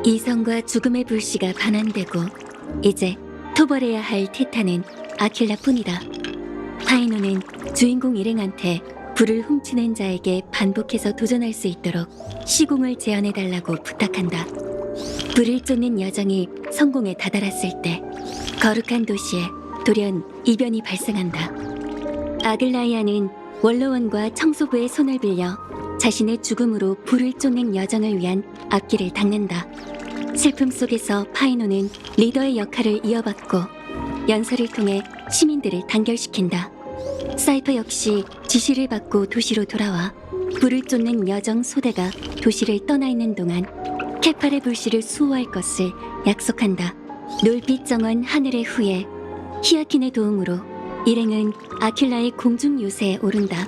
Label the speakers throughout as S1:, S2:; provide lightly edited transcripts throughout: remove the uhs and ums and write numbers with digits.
S1: 이성과 죽음의 불씨가 반환되고 이제 토벌해야 할 티탄은 아킬라뿐이다. 파이노는 주인공 일행한테 불을 훔치는 자에게 반복해서 도전할 수 있도록 시공을 제안해달라고 부탁한다. 불을 쫓는 여정이 성공에 다다랐을 때 거룩한 도시에 돌연 이변이 발생한다. 아글라이아는 원로원과 청소부의 손을 빌려 자신의 죽음으로 불을 쫓는 여정을 위한 앞길을 닦는다. 슬픔 속에서 파이노는 리더의 역할을 이어받고 연설을 통해 시민들을 단결시킨다. 사이퍼 역시 지시를 받고 도시로 돌아와 불을 쫓는 여정 소대가 도시를 떠나 있는 동안 케팔의 불씨를 수호할 것을 약속한다. 놀빛 정원 하늘의 후예 히아킨의 도움으로 일행은 아킬라의 공중 요새에 오른다.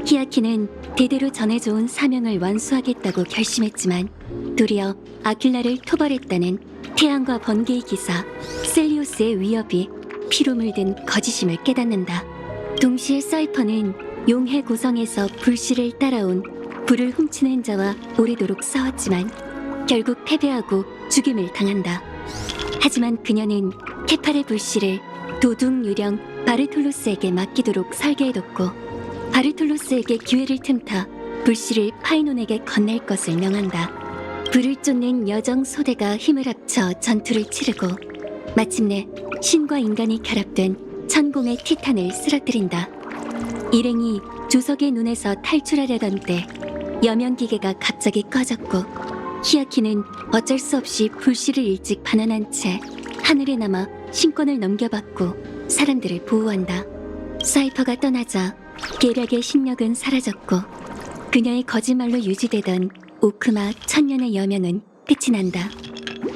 S1: 히아킨은 대대로 전해져온 사명을 완수하겠다고 결심했지만 도리어 아킬라를 토벌했다는 태양과 번개의 기사 셀리오스의 위협이 피로 물든 거짓임을 깨닫는다. 동시에 사이퍼는 용해 고성에서 불씨를 따라온 불을 훔치는 자와 오래도록 싸웠지만 결국 패배하고 죽임을 당한다. 하지만 그녀는 케팔의 불씨를 도둑 유령 바르톨로스에게 맡기도록 설계해뒀고 바르톨로스에게 기회를 틈타 불씨를 파이논에게 건넬 것을 명한다. 불을 쫓는 여정 소대가 힘을 합쳐 전투를 치르고 마침내 신과 인간이 결합된 천공의 티탄을 쓰러뜨린다. 일행이 조석의 눈에서 탈출하려던 때 여명기계가 갑자기 꺼졌고 히아키는 어쩔 수 없이 불씨를 일찍 반환한 채 하늘에 남아 신권을 넘겨받고 사람들을 보호한다. 사이퍼가 떠나자 계략의 신력은 사라졌고 그녀의 거짓말로 유지되던 오크마 천년의 여명은 끝이 난다.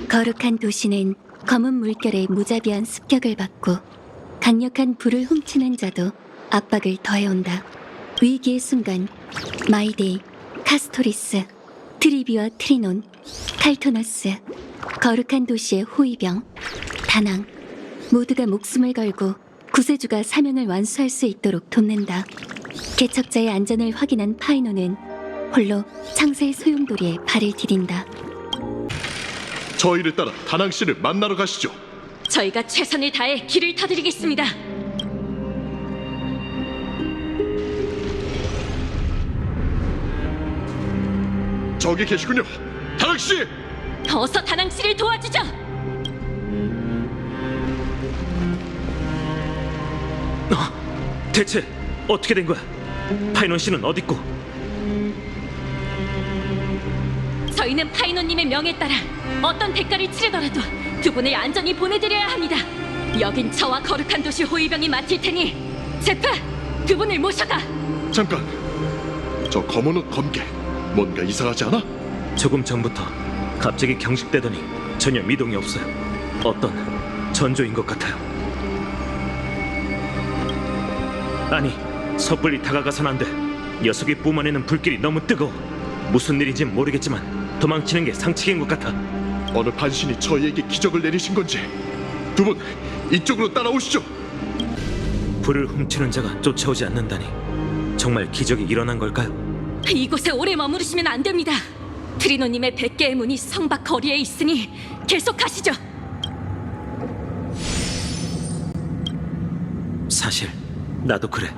S1: 거룩한 도시는 검은 물결의 무자비한 습격을 받고 강력한 불을 훔치는 자도 압박을 더해온다. 위기의 순간 마이데이, 카스토리스, 트리비와 트리논, 칼토너스, 거룩한 도시의 호위병, 다낭 모두가 목숨을 걸고 구세주가 사명을 완수할 수 있도록 돕는다. 개척자의 안전을 확인한 파이노는 홀로 창세의 소용돌이에 발을 디딘다.
S2: 저희를 따라 다낭 씨를 만나러 가시죠.
S3: 저희가 최선을 다해 길을 터드리겠습니다.
S2: 저기 계시군요. 다낭 씨!
S3: 어서 다낭 씨를 도와주죠.
S4: 대체 어떻게 된 거야? 파이논 씨는 어딨고?
S3: 저희는 파이노님의 명에 따라 어떤 대가를 치르더라도 두 분을 안전히 보내드려야 합니다. 여긴 저와 거룩한 도시 호위병이 맡을 테니 제프, 두 분을 모셔가.
S2: 잠깐. 저 검은 옷 검게 뭔가 이상하지 않아?
S4: 조금 전부터 갑자기 경직되더니 전혀 미동이 없어요. 어떤 전조인 것 같아요. 아니, 섣불리 다가가선 안 돼. 녀석이 뿜어내는 불길이 너무 뜨거워. 무슨 일인진 모르겠지만 도망치는 게 상책인 것 같아.
S2: 어느 반신이 저희에게 기적을 내리신 건지 두 분 이쪽으로 따라오시죠.
S4: 불을 훔치는 자가 쫓아오지 않는다니 정말 기적이 일어난 걸까요?
S3: 이곳에 오래 머무르시면 안 됩니다. 트리노님의 100개의 문이 성 밖 거리에 있으니 계속하시죠.
S4: 사실 나도 그래.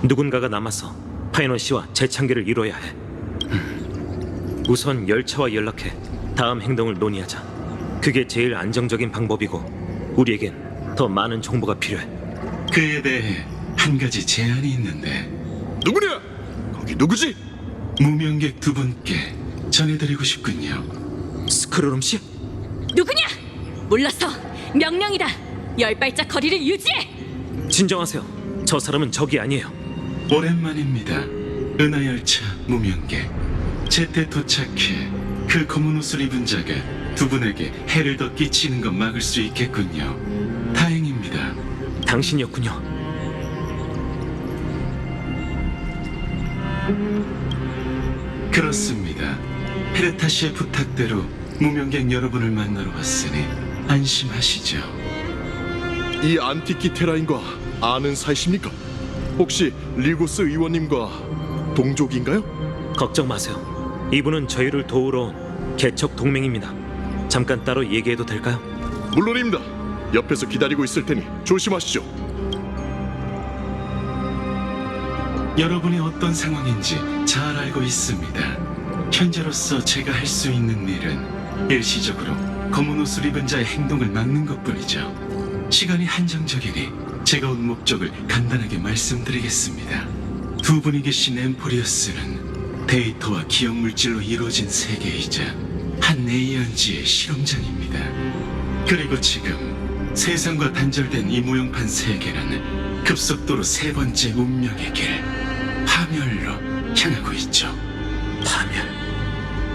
S4: 누군가가 남아서 파이논 씨와 재창기를 이뤄야 해. 우선 열차와 연락해 다음 행동을 논의하자. 그게 제일 안정적인 방법이고 우리에겐 더 많은 정보가 필요해.
S5: 그에 대해 한 가지 제안이 있는데
S2: 누구냐? 거기 누구지?
S5: 무명객 두 분께 전해드리고 싶군요.
S4: 스크로름 씨?
S3: 누구냐? 몰라서 명령이다. 10발짝 거리를 유지해.
S4: 진정하세요. 저 사람은 적이 아니에요.
S5: 오랜만입니다. 은하열차 무명객. 제때 도착해 그 검은 옷을 입은 자가 두 분에게 해를 더 끼치는 것 막을 수 있겠군요. 다행입니다.
S4: 당신이었군요.
S5: 그렇습니다. 헤르타 씨의 부탁대로 무명객 여러분을 만나러 왔으니 안심하시죠.
S2: 이 안티키 테라인과 아는 사이십니까? 혹시 리고스 의원님과 동족인가요?
S4: 걱정 마세요. 이분은 저희를 도우러 온 개척 동맹입니다. 잠깐 따로 얘기해도 될까요?
S2: 물론입니다. 옆에서 기다리고 있을 테니 조심하시죠.
S5: 여러분이 어떤 상황인지 잘 알고 있습니다. 현재로서 제가 할 수 있는 일은 일시적으로 검은 옷을 입은 자의 행동을 막는 것뿐이죠. 시간이 한정적이니 제가 온 목적을 간단하게 말씀드리겠습니다. 두 분이 계신 엠포리어스는 데이터와 기억 물질로 이루어진 세계이자 한 에이언지의 실험장입니다. 그리고 지금 세상과 단절된 이 모형판 세계는 급속도로 세 번째 운명의 길 파멸로 향하고 있죠. 파멸.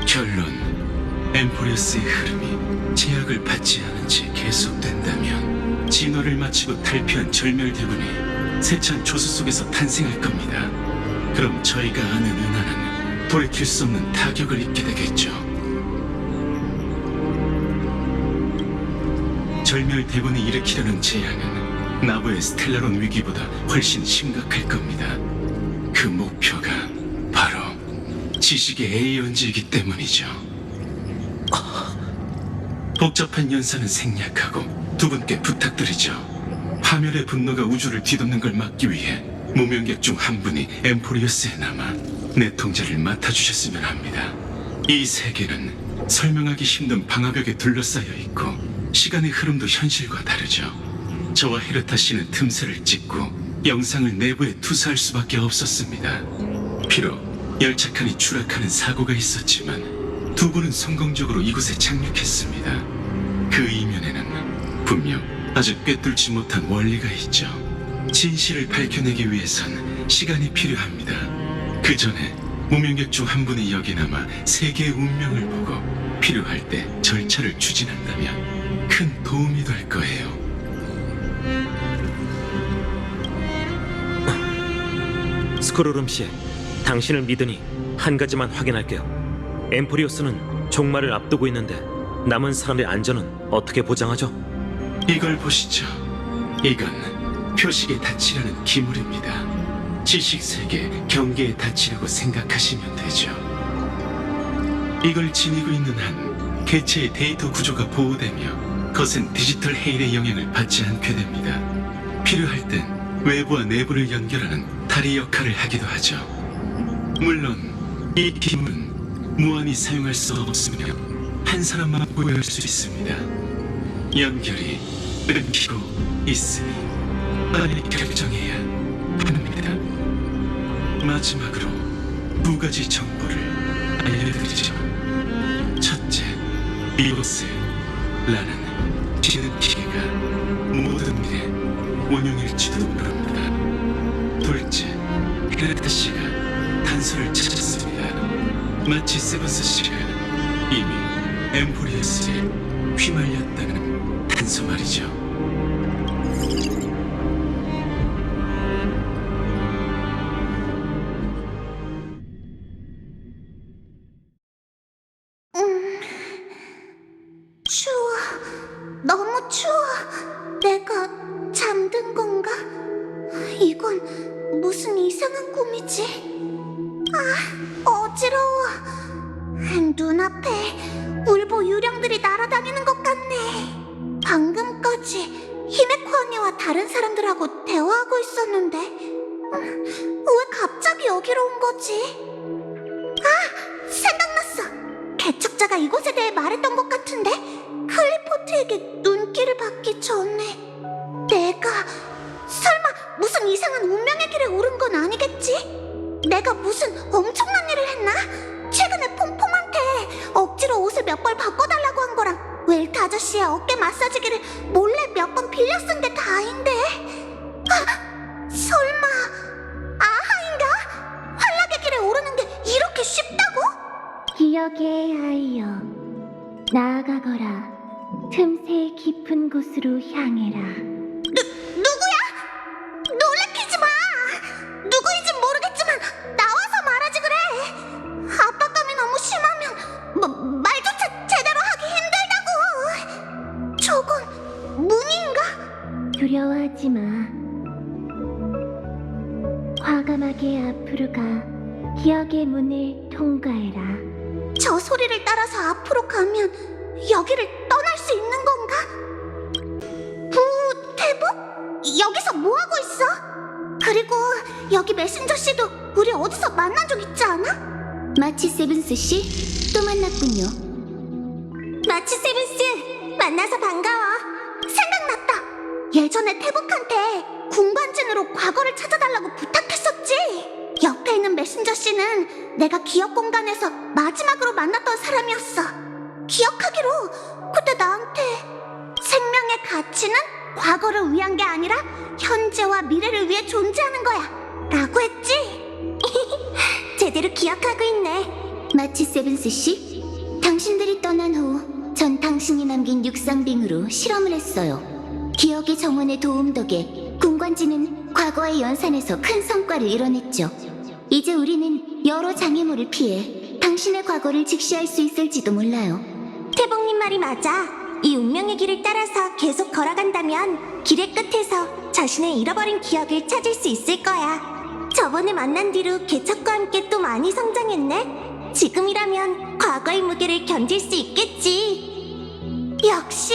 S5: 결론, 엠포리어스의 흐름이 제약을 받지 않은 채 계속된다면 진화를 마치고 탈피한 절멸대군이 세찬 조수 속에서 탄생할 겁니다. 그럼 저희가 아는 은하는 돌이킬 수 없는 타격을 입게 되겠죠. 절멸대군이 일으키려는 재앙은 나부의 스텔라론 위기보다 훨씬 심각할 겁니다. 그 목표가 바로 지식의 에이언즈이기 때문이죠. 복잡한 연산은 생략하고 두 분께 부탁드리죠. 파멸의 분노가 우주를 뒤덮는 걸 막기 위해 무명객 중 한 분이 엠포리어스에 남아 내 통제를 맡아주셨으면 합니다. 이 세계는 설명하기 힘든 방화벽에 둘러싸여 있고 시간의 흐름도 현실과 다르죠. 저와 헤르타 씨는 틈새를 찢고 영상을 내부에 투사할 수밖에 없었습니다. 비록 열차칸이 추락하는 사고가 있었지만 두 분은 성공적으로 이곳에 착륙했습니다. 그 이면에는 분명 아직 꿰뚫지 못한 원리가 있죠. 진실을 밝혀내기 위해선 시간이 필요합니다. 그 전에 무명객 중 한 분이 여기 남아 세계의 운명을 보고 필요할 때 절차를 추진한다면 큰 도움이 될 거예요.
S4: 스크로름 씨, 당신을 믿으니 한 가지만 확인할게요. 엠포리오스는 종말을 앞두고 있는데 남은 사람의 안전은 어떻게 보장하죠?
S5: 이걸 보시죠. 이건 표식의 닻이라는 기물입니다. 지식세계 경계의 닻이라고 생각하시면 되죠. 이걸 지니고 있는 한 개체의 데이터 구조가 보호되며 거센 디지털 해일의 영향을 받지 않게 됩니다. 필요할 땐 외부와 내부를 연결하는 다리 역할을 하기도 하죠. 물론 이 기물은 무한히 사용할 수 없으며 한 사람만 보유할 수 있습니다. 연결이 끊기고 있으니 빨리 결정해야 합니다. 마지막으로 두 가지 정보를 알려드리죠. 첫째, 이곳에라는 지능기계가 모든 미래 원흉일지도 모릅니다. 둘째, 헤르타 씨가 단서를 찾았습니다. 마치 세버스 씨가 이미 엠포리어스에 휘말렸다는 단서 말이죠.
S6: 추워. 너무 추워. 내가 잠든 건가? 이건 무슨 이상한 꿈이지? 아, 어지러워. 눈앞에 울보 유령들이 날아다니는 것 같네. 방금까지 히메코 언니와 다른 사람들하고 대화하고 있었는데 왜 갑자기 여기로 온 거지? 아! 생각났어! 개척자가 이곳에 대해 말했던 것 같은데 클리포트에게 눈길을 받기 전에 내가 설마 무슨 이상한 운명의 길에 오른 건 아니겠지? 내가 무슨 엄청난 일을 했나? 최근에 퐁퐁한테 억지로 옷을 몇 벌 바꿔달라고 한 거랑 웰트 아저씨의 어깨 마사지기를 몰래 몇 번 빌려 쓴 게 다인데 아, 설마 아하인가? 활락의 길에 오르는 게 이렇게 쉽다고?
S7: 기억의 아이여, 나아가거라. 틈새 깊은 곳으로 향해라.
S6: 누구야? 놀래키지 마! 누구인진 모르겠지만 나와서 말하지 그래! 압박감이 너무 심하면 말조차 제대로 하기 힘들다고! 저건 문인가?
S7: 두려워하지 마. 과감하게 앞으로 가 기억의 문을 통과해라.
S6: 저 소리를 따라서 앞으로 가면 여기를 떠날 수 있는 건가? 태복? 여기서 뭐하고 있어? 그리고 여기 메신저 씨도 우리 어디서 만난 적 있지 않아?
S1: 마치 세븐스 씨 또 만났군요.
S6: 마치 세븐스, 만나서 반가워. 생각났다. 예전에 태복한테 군관진으로 과거를 찾아달라고 부탁했었지. 옆에 있는 메신저 씨는 내가 기억 공간에서 마지막으로 만났던 사람이었어. 기억하기로 그때 나한테 생명의 가치는 과거를 위한 게 아니라 현재와 미래를 위해 존재하는 거야 라고 했지. 제대로 기억하고 있네.
S1: 마치 세븐스 씨, 당신들이 떠난 후 전 당신이 남긴 육상빙으로 실험을 했어요. 기억의 정원의 도움 덕에 군관지는 과거의 연산에서 큰 성과를 이뤄냈죠. 이제 우리는 여러 장애물을 피해 당신의 과거를 직시할 수 있을지도 몰라요.
S6: 태복님 말이 맞아. 이 운명의 길을 따라서 계속 걸어간다면 길의 끝에서 자신의 잃어버린 기억을 찾을 수 있을 거야. 저번에 만난 뒤로 개척과 함께 또 많이 성장했네. 지금이라면 과거의 무게를 견딜 수 있겠지. 역시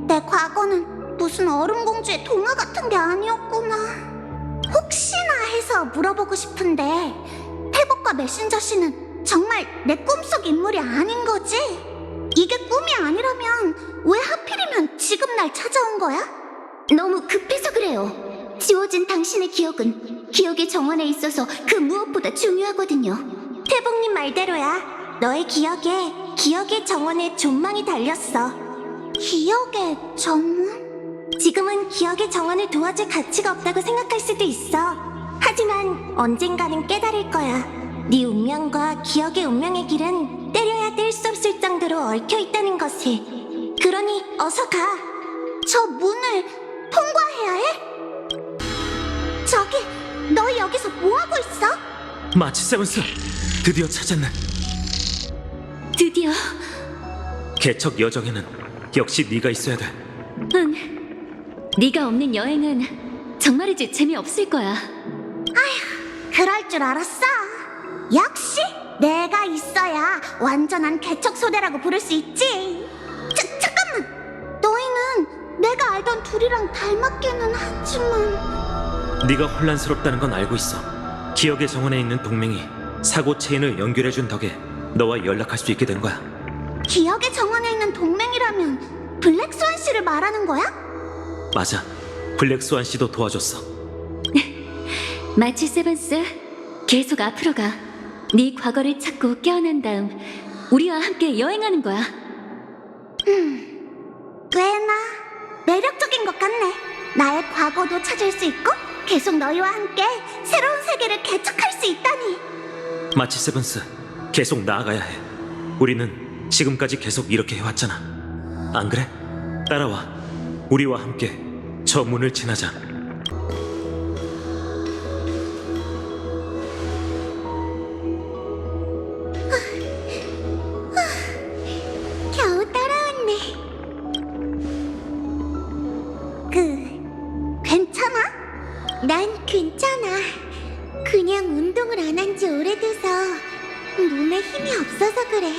S6: 내 과거는 무슨 얼음공주의 동화 같은 게 아니었구나. 혹시나 해서 물어보고 싶은데 태복과 메신저 씨는 정말 내 꿈속 인물이 아닌 거지? 이게 꿈이 아니라면 왜 하필이면 지금 날 찾아온 거야?
S1: 너무 급해서 그래요. 지워진 당신의 기억은 기억의 정원에 있어서 그 무엇보다 중요하거든요.
S6: 태복님 말대로야. 너의 기억에 기억의 정원에 존망이 달렸어. 기억의 정원? 지금은 기억의 정원을 도와줄 가치가 없다고 생각할 수도 있어. 하지만 언젠가는 깨달을 거야. 네 운명과 기억의 운명의 길은 때려야 뗄 수 없을 정도로 얽혀 있다는 것을. 그러니 어서 가. 저 문을 통과해야 해? 저기, 너 여기서 뭐 하고 있어?
S4: 마치 세븐스, 드디어 찾았네.
S1: 드디어.
S4: 개척 여정에는 역시 네가 있어야 돼.
S1: 응. 네가 없는 여행은 정말이지 재미없을 거야.
S6: 그럴 줄 알았어. 역시 내가 있어야 완전한 개척소대라고 부를 수 있지. 잠깐만. 너희는 내가 알던 둘이랑 닮았기는 하지만.
S4: 네가 혼란스럽다는 건 알고 있어. 기억의 정원에 있는 동맹이 사고 체인을 연결해준 덕에 너와 연락할 수 있게 된 거야.
S6: 기억의 정원에 있는 동맹이라면 블랙스완 씨를 말하는 거야?
S4: 맞아. 블랙스완 씨도 도와줬어.
S1: 마치 세븐스, 계속 앞으로 가. 네 과거를 찾고 깨어난 다음 우리와 함께 여행하는 거야.
S6: 꽤나 매력적인 것 같네. 나의 과거도 찾을 수 있고 계속 너희와 함께 새로운 세계를 개척할 수 있다니.
S4: 마치 세븐스, 계속 나아가야 해. 우리는 지금까지 계속 이렇게 해왔잖아. 안 그래? 따라와. 우리와 함께 저 문을 지나자.
S6: 겨우 따라왔네. 괜찮아? 난 괜찮아. 그냥 운동을 안 한 지 오래돼서 몸에 힘이 없어서 그래.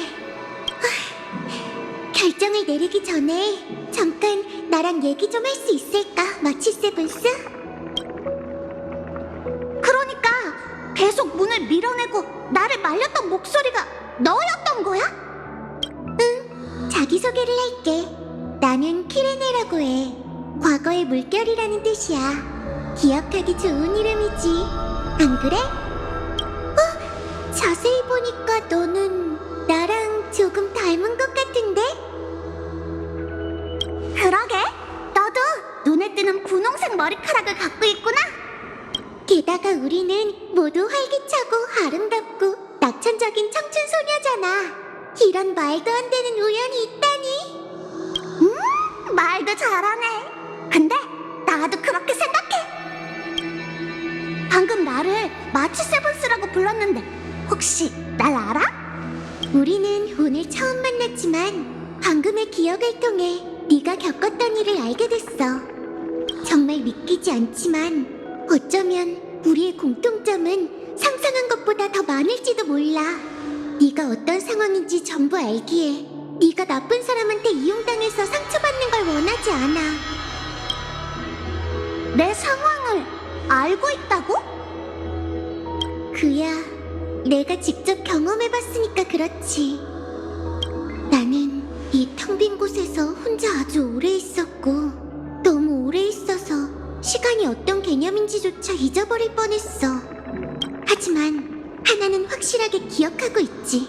S6: 결정을 내리기 전에 잠깐 나랑 얘기 좀 할 수 있을까, 마치 세븐스? 그러니까 계속 문을 밀어내고 나를 말렸던 목소리가 너였던 거야? 응, 자기소개를 할게. 나는 키레네라고 해. 과거의 물결이라는 뜻이야. 기억하기 좋은 이름이지. 안 그래? 자세히 보니까 너는 나랑 조금 닮은 것 같은데? 그러게, 너도 눈에 띄는 분홍색 머리카락을 갖고 있구나. 게다가 우리는 모두 활기차고 아름답고 낙천적인 청춘 소녀잖아. 이런 말도 안 되는 우연이 있다니. 말도 잘하네. 근데 나도 그렇게 생각해. 방금 나를 마치 세븐스라고 불렀는데 혹시 날 알아? 우리는 오늘 처음 만났지만 방금의 기억을 통해 네가 겪었던 일을 알게 됐어. 정말 믿기지 않지만 어쩌면 우리의 공통점은 상상한 것보다 더 많을지도 몰라. 네가 어떤 상황인지 전부 알기에 네가 나쁜 사람한테 이용당해서 상처받는 걸 원하지 않아. 내 상황을 알고 있다고? 그야 내가 직접 경험해봤으니까 그렇지. 나는 이 텅 빈 곳에서 혼자 아주 오래 있었고, 너무 오래 있어서 시간이 어떤 개념인지조차 잊어버릴 뻔했어. 하지만 하나는 확실하게 기억하고 있지.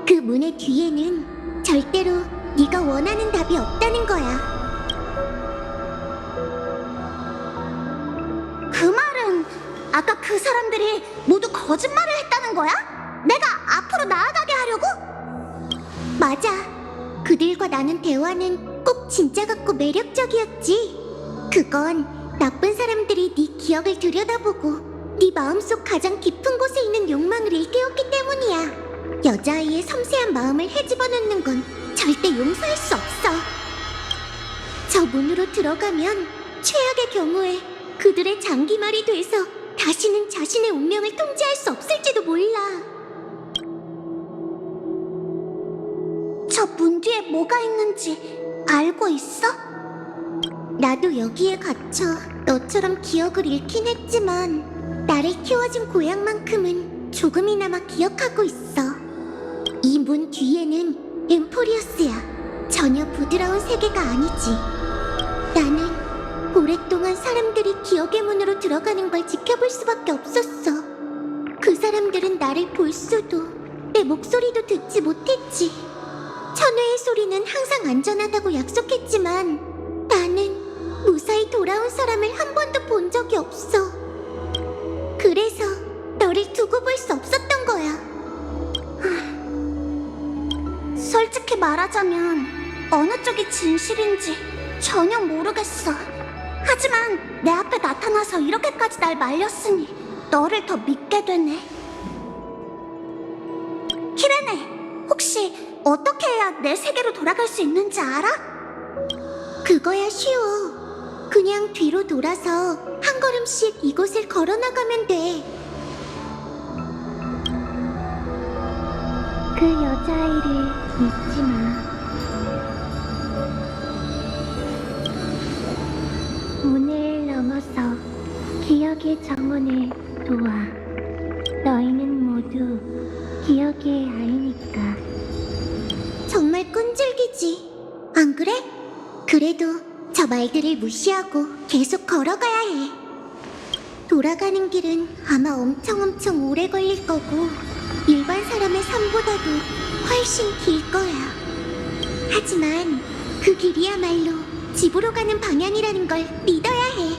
S6: 그 문의 뒤에는 절대로 네가 원하는 답이 없다는 거야. 그 말은 아까 그 사람들이 모두 거짓말을 했다는 거야? 내가 앞으로 나아가게 하려고? 맞아. 그들과 나눈 대화는 꼭 진짜 같고 매력적이었지. 그건 나쁜 사람들이 네 기억을 들여다보고 네 마음속 가장 깊은 곳에 있는 욕망을 일깨웠기 때문이야. 여자아이의 섬세한 마음을 헤집어놓는 건 절대 용서할 수 없어. 저 문으로 들어가면 최악의 경우에 그들의 장기말이 돼서 다시는 자신의 운명을 통제할 수 없을지도 몰라. 저 문 뒤에 뭐가 있는지 알고 있어? 나도 여기에 갇혀 너처럼 기억을 잃긴 했지만 나를 키워준 고향만큼은 조금이나마 기억하고 있어. 이 문 뒤에는 엠포리어스야. 전혀 부드러운 세계가 아니지. 나는 오랫동안 사람들이 기억의 문으로 들어가는 걸 지켜볼 수밖에 없었어. 그 사람들은 나를 볼 수도, 내 목소리도 듣지 못했지. 천회의 소리는 항상 안전하다고 약속했지만 나는 무사히 돌아온 사람을 한 번도 본 적이 없어. 그래서 너를 두고 볼 수 없었던 거야. 솔직히 말하자면 어느 쪽이 진실인지 전혀 모르겠어. 하지만 내 앞에 나타나서 이렇게까지 날 말렸으니 너를 더 믿게 되네. 키레네, 혹시 어떻게 해야 내 세계로 돌아갈 수 있는지 알아? 그거야 쉬워. 그냥 뒤로 돌아서 한 걸음씩 이곳을 걸어나가면 돼.
S7: 그 여자아이를 믿지 마. 문을 넘어서 기억의 정원을 도와. 너희는 모두 기억의 아이니까.
S6: 정말 끈질기지, 안 그래? 그래도 저 말들을 무시하고 계속 걸어가야 해. 돌아가는 길은 아마 엄청 오래 걸릴 거고 일반 사람의 삶보다도 훨씬 길 거야. 하지만 그 길이야말로 집으로 가는 방향이라는 걸 믿어야 해.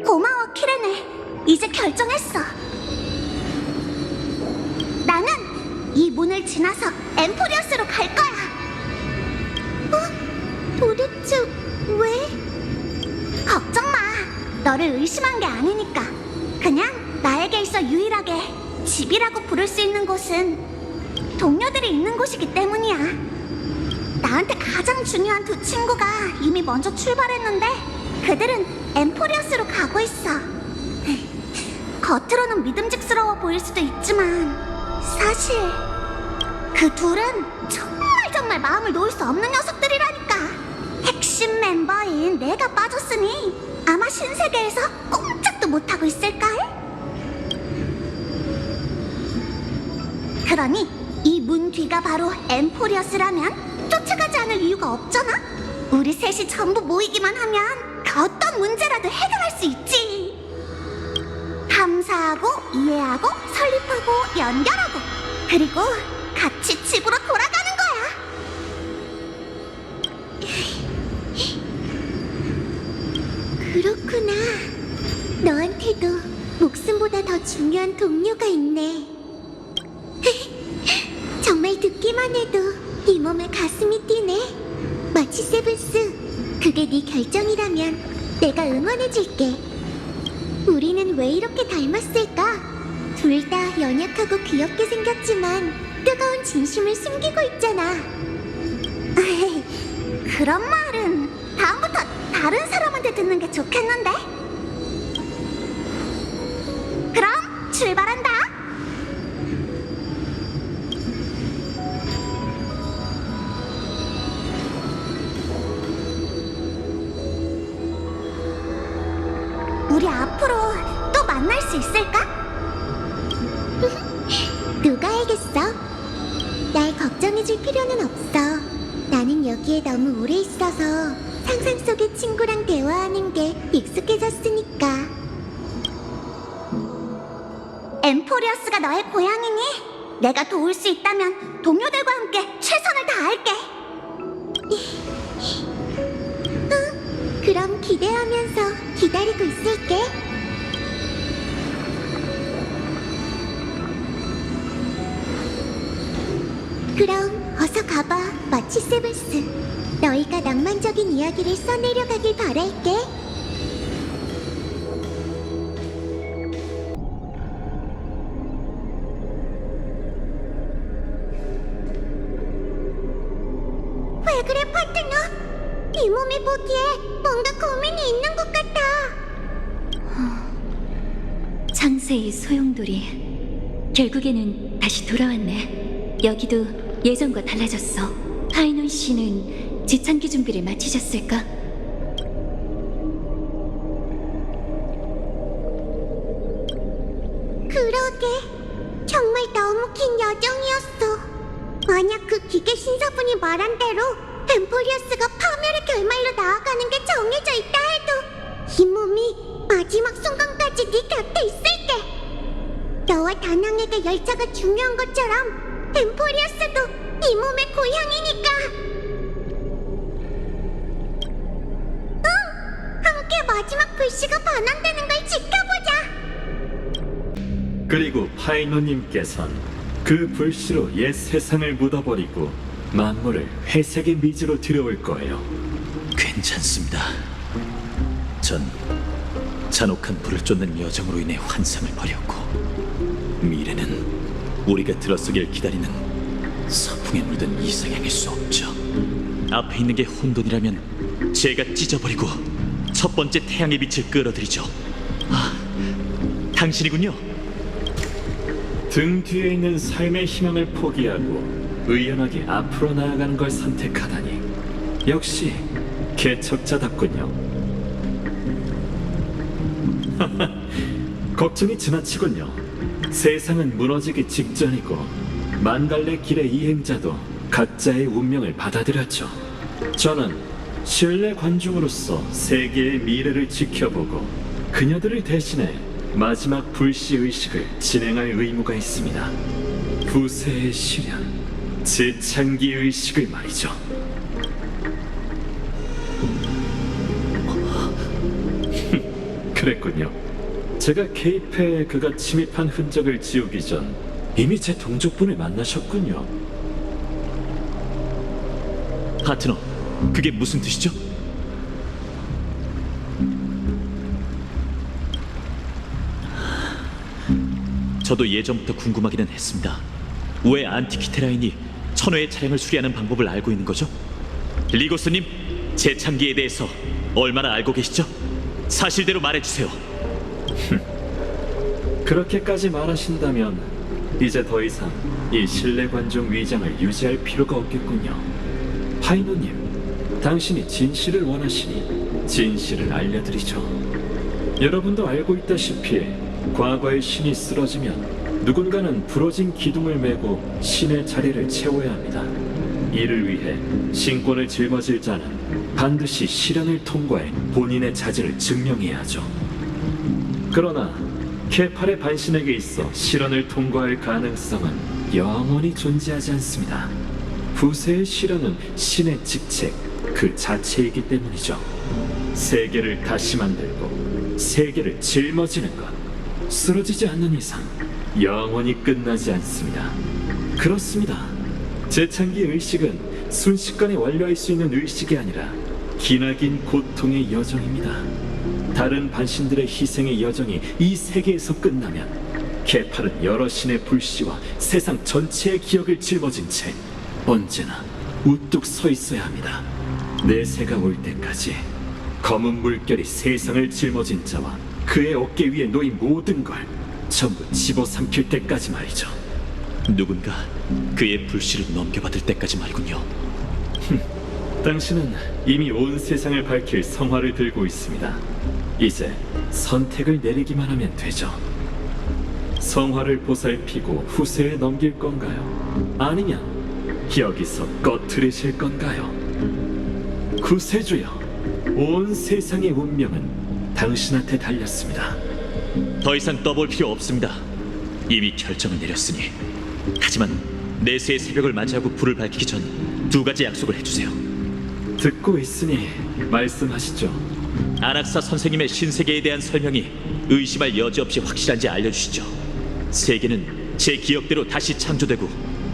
S6: 고마워, 키레네. 이제 결정했어. 나는 이 문을 지나서 엠포리어스로 갈 거야. 도대체 왜? 걱정 마. 너를 의심한 게 아니니까. 그냥 나에게 있어 유일하게 집이라고 부를 수 있는 곳은 동료들이 있는 곳이기 때문이야. 나한테 가장 중요한 두 친구가 이미 먼저 출발했는데 그들은 엠포리어스로 가고 있어. 겉으로는 믿음직스러워 보일 수도 있지만 사실 그 둘은 정말 마음을 놓을 수 없는 녀석들이라니까. 핵심 멤버인 내가 빠졌으니 아마 신세계에서 꼼짝도 못하고 있을걸? 그러니 이 문 뒤가 바로 엠포리어스라면 쫓아가지 않을 이유가 없잖아? 우리 셋이 전부 모이기만 하면 그 어떤 문제라도 해결할 수 있지. 탐사하고 이해하고 설립하고 연결하고 그리고 같이 집으로 돌아가는 거야. 그렇구나. 너한테도 목숨보다 더 중요한 동료가 있네. 정말 듣기만 해도 네 몸에 가슴이 뛰네. 마치 세븐스, 그게 네 결정이라면 내가 응원해줄게. 우리는 왜 이렇게 닮았을까? 둘 다 연약하고 귀엽게 생겼지만 뜨거운 진심을 숨기고 있잖아. 그런 말은 다음부터 다른 사람한테 듣는 게 좋겠는데? 그럼 출발한다. 우리 앞으로 또 만날 수 있을까? 누가 알겠어? 날 걱정해줄 필요는 없어. 나는 여기에 너무 오래 있어서 상상 속의 친구랑 대화하는 게 익숙해졌으니까. 엠포리어스가 너의 고향이니 내가 도울 수 있다면 동료들과 함께 최선을 다할게. 응, 그럼 기대하면서 기다리고 있을게. 그럼 어서 가봐, 마치 세븐스. 너희가 낭만적인 이야기를 써내려가길 바랄게. 왜 그래, 파트너? 네 몸이 보기에 뭔가 고민이 있는 것 같아.
S1: 창세의 소용돌이 결국에는 다시 돌아왔네. 여기도 예전과 달라졌어. 파이논 씨는 재창기 준비를 마치셨을까?
S6: 그러게, 정말 너무 긴 여정이었어. 만약 그 기계 신사분이 말한 대로 엠포리어스가 파멸의 결말로 나아가는 게 정해져 있다 해도 이 몸이 마지막 순간까지 네 곁에 있을게. 너와 다낭에게 열차가 중요한 것처럼 엠포리어스도 이 몸의 고향이니까. 응! 함께 마지막 불씨가 반환되는 걸 지켜보자.
S5: 그리고 파이노님께선 그 불씨로 옛 세상을 묻어버리고 만물을 회색의 미지로 들여올 거예요.
S8: 괜찮습니다. 전 잔혹한 불을 쫓는 여정으로 인해 환상을 버렸고 미래는 우리가 들어서길 기다리는 서풍에 물든 이상향일 수 없죠. 앞에 있는 게 혼돈이라면 제가 찢어버리고 첫 번째 태양의 빛을 끌어들이죠. 아, 당신이군요.
S5: 등 뒤에 있는 삶의 희망을 포기하고 의연하게 앞으로 나아가는 걸 선택하다니 역시 개척자답군요. 걱정이 지나치군요. 세상은 무너지기 직전이고 만갈래 길의 이행자도 각자의 운명을 받아들였죠. 저는 신뢰 관중으로서 세계의 미래를 지켜보고 그녀들을 대신해 마지막 불씨 의식을 진행할 의무가 있습니다. 부세의 시련, 재창기 의식을 말이죠. 그랬군요. 제가 케이프에 그가 침입한 흔적을 지우기 전 이미 제 동족분을 만나셨군요.
S8: 파트너, 그게 무슨 뜻이죠? 저도 예전부터 궁금하기는 했습니다. 왜 안티키테라인이 천호의 차량을 수리하는 방법을 알고 있는 거죠? 리고스님, 재창기에 대해서 얼마나 알고 계시죠? 사실대로 말해주세요.
S5: 그렇게까지 말하신다면 이제 더 이상 이 신뢰 관중 위장을 유지할 필요가 없겠군요. 파이노님, 당신이 진실을 원하시니 진실을 알려드리죠. 여러분도 알고 있다시피 과거의 신이 쓰러지면 누군가는 부러진 기둥을 메고 신의 자리를 채워야 합니다. 이를 위해 신권을 짊어질 자는 반드시 시련을 통과해 본인의 자질을 증명해야 하죠. 그러나 케팔의 반신에게 있어 시련을 통과할 가능성은 영원히 존재하지 않습니다. 부세의 시련은 신의 직책 그 자체이기 때문이죠. 세계를 다시 만들고 세계를 짊어지는 것, 쓰러지지 않는 이상 영원히 끝나지 않습니다. 그렇습니다. 재창기 의식은 순식간에 완료할 수 있는 의식이 아니라 기나긴 고통의 여정입니다. 다른 반신들의 희생의 여정이 이 세계에서 끝나면 케팔은 여러 신의 불씨와 세상 전체의 기억을 짊어진 채 언제나 우뚝 서 있어야 합니다.
S8: 내새가 올 때까지 검은 물결이 세상을 짊어진 자와 그의 어깨 위에 놓인 모든 걸 전부 집어삼킬 때까지 말이죠. 누군가 그의 불씨를 넘겨받을 때까지 말군요. 당신은 이미 온 세상을 밝힐 성화를 들고 있습니다. 이제 선택을 내리기만 하면 되죠. 성화를 보살피고 후세에 넘길 건가요? 아니면 여기서 꺼트리실 건가요? 구세주여, 온 세상의 운명은 당신한테 달렸습니다. 더 이상 떠볼 필요 없습니다. 이미 결정을 내렸으니. 하지만 내세의 새벽을 맞이하고 불을 밝히기 전 두 가지 약속을 해주세요. 듣고 있으니 말씀하시죠. 아낙사 선생님의 신세계에 대한 설명이 의심할 여지 없이 확실한지 알려주시죠. 세계는 제 기억대로 다시 창조되고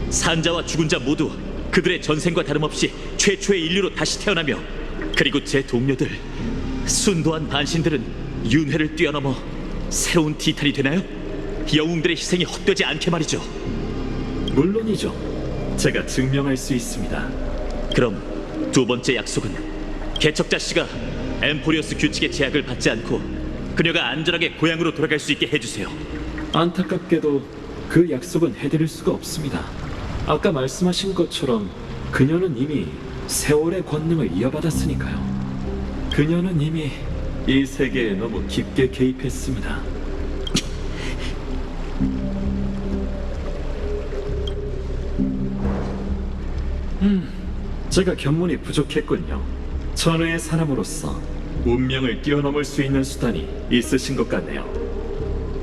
S8: 산자와 죽은 자 모두 그들의 전생과 다름없이 최초의 인류로 다시 태어나며, 그리고 제 동료들 순도한 반신들은 윤회를 뛰어넘어 새로운 티탄이 되나요? 영웅들의 희생이 헛되지 않게 말이죠. 물론이죠. 제가 증명할 수 있습니다. 그럼 두 번째 약속은 개척자 씨가 엠포리어스 규칙의 제약을 받지 않고 그녀가 안전하게 고향으로 돌아갈 수 있게 해주세요. 안타깝게도 그 약속은 해드릴 수가 없습니다. 아까 말씀하신 것처럼 그녀는 이미 세월의 권능을 이어받았으니까요. 그녀는 이미 이 세계에 너무 깊게 개입했습니다. 제가 견문이 부족했군요. 천하의 사람으로서 운명을 뛰어넘을 수 있는 수단이 있으신 것 같네요.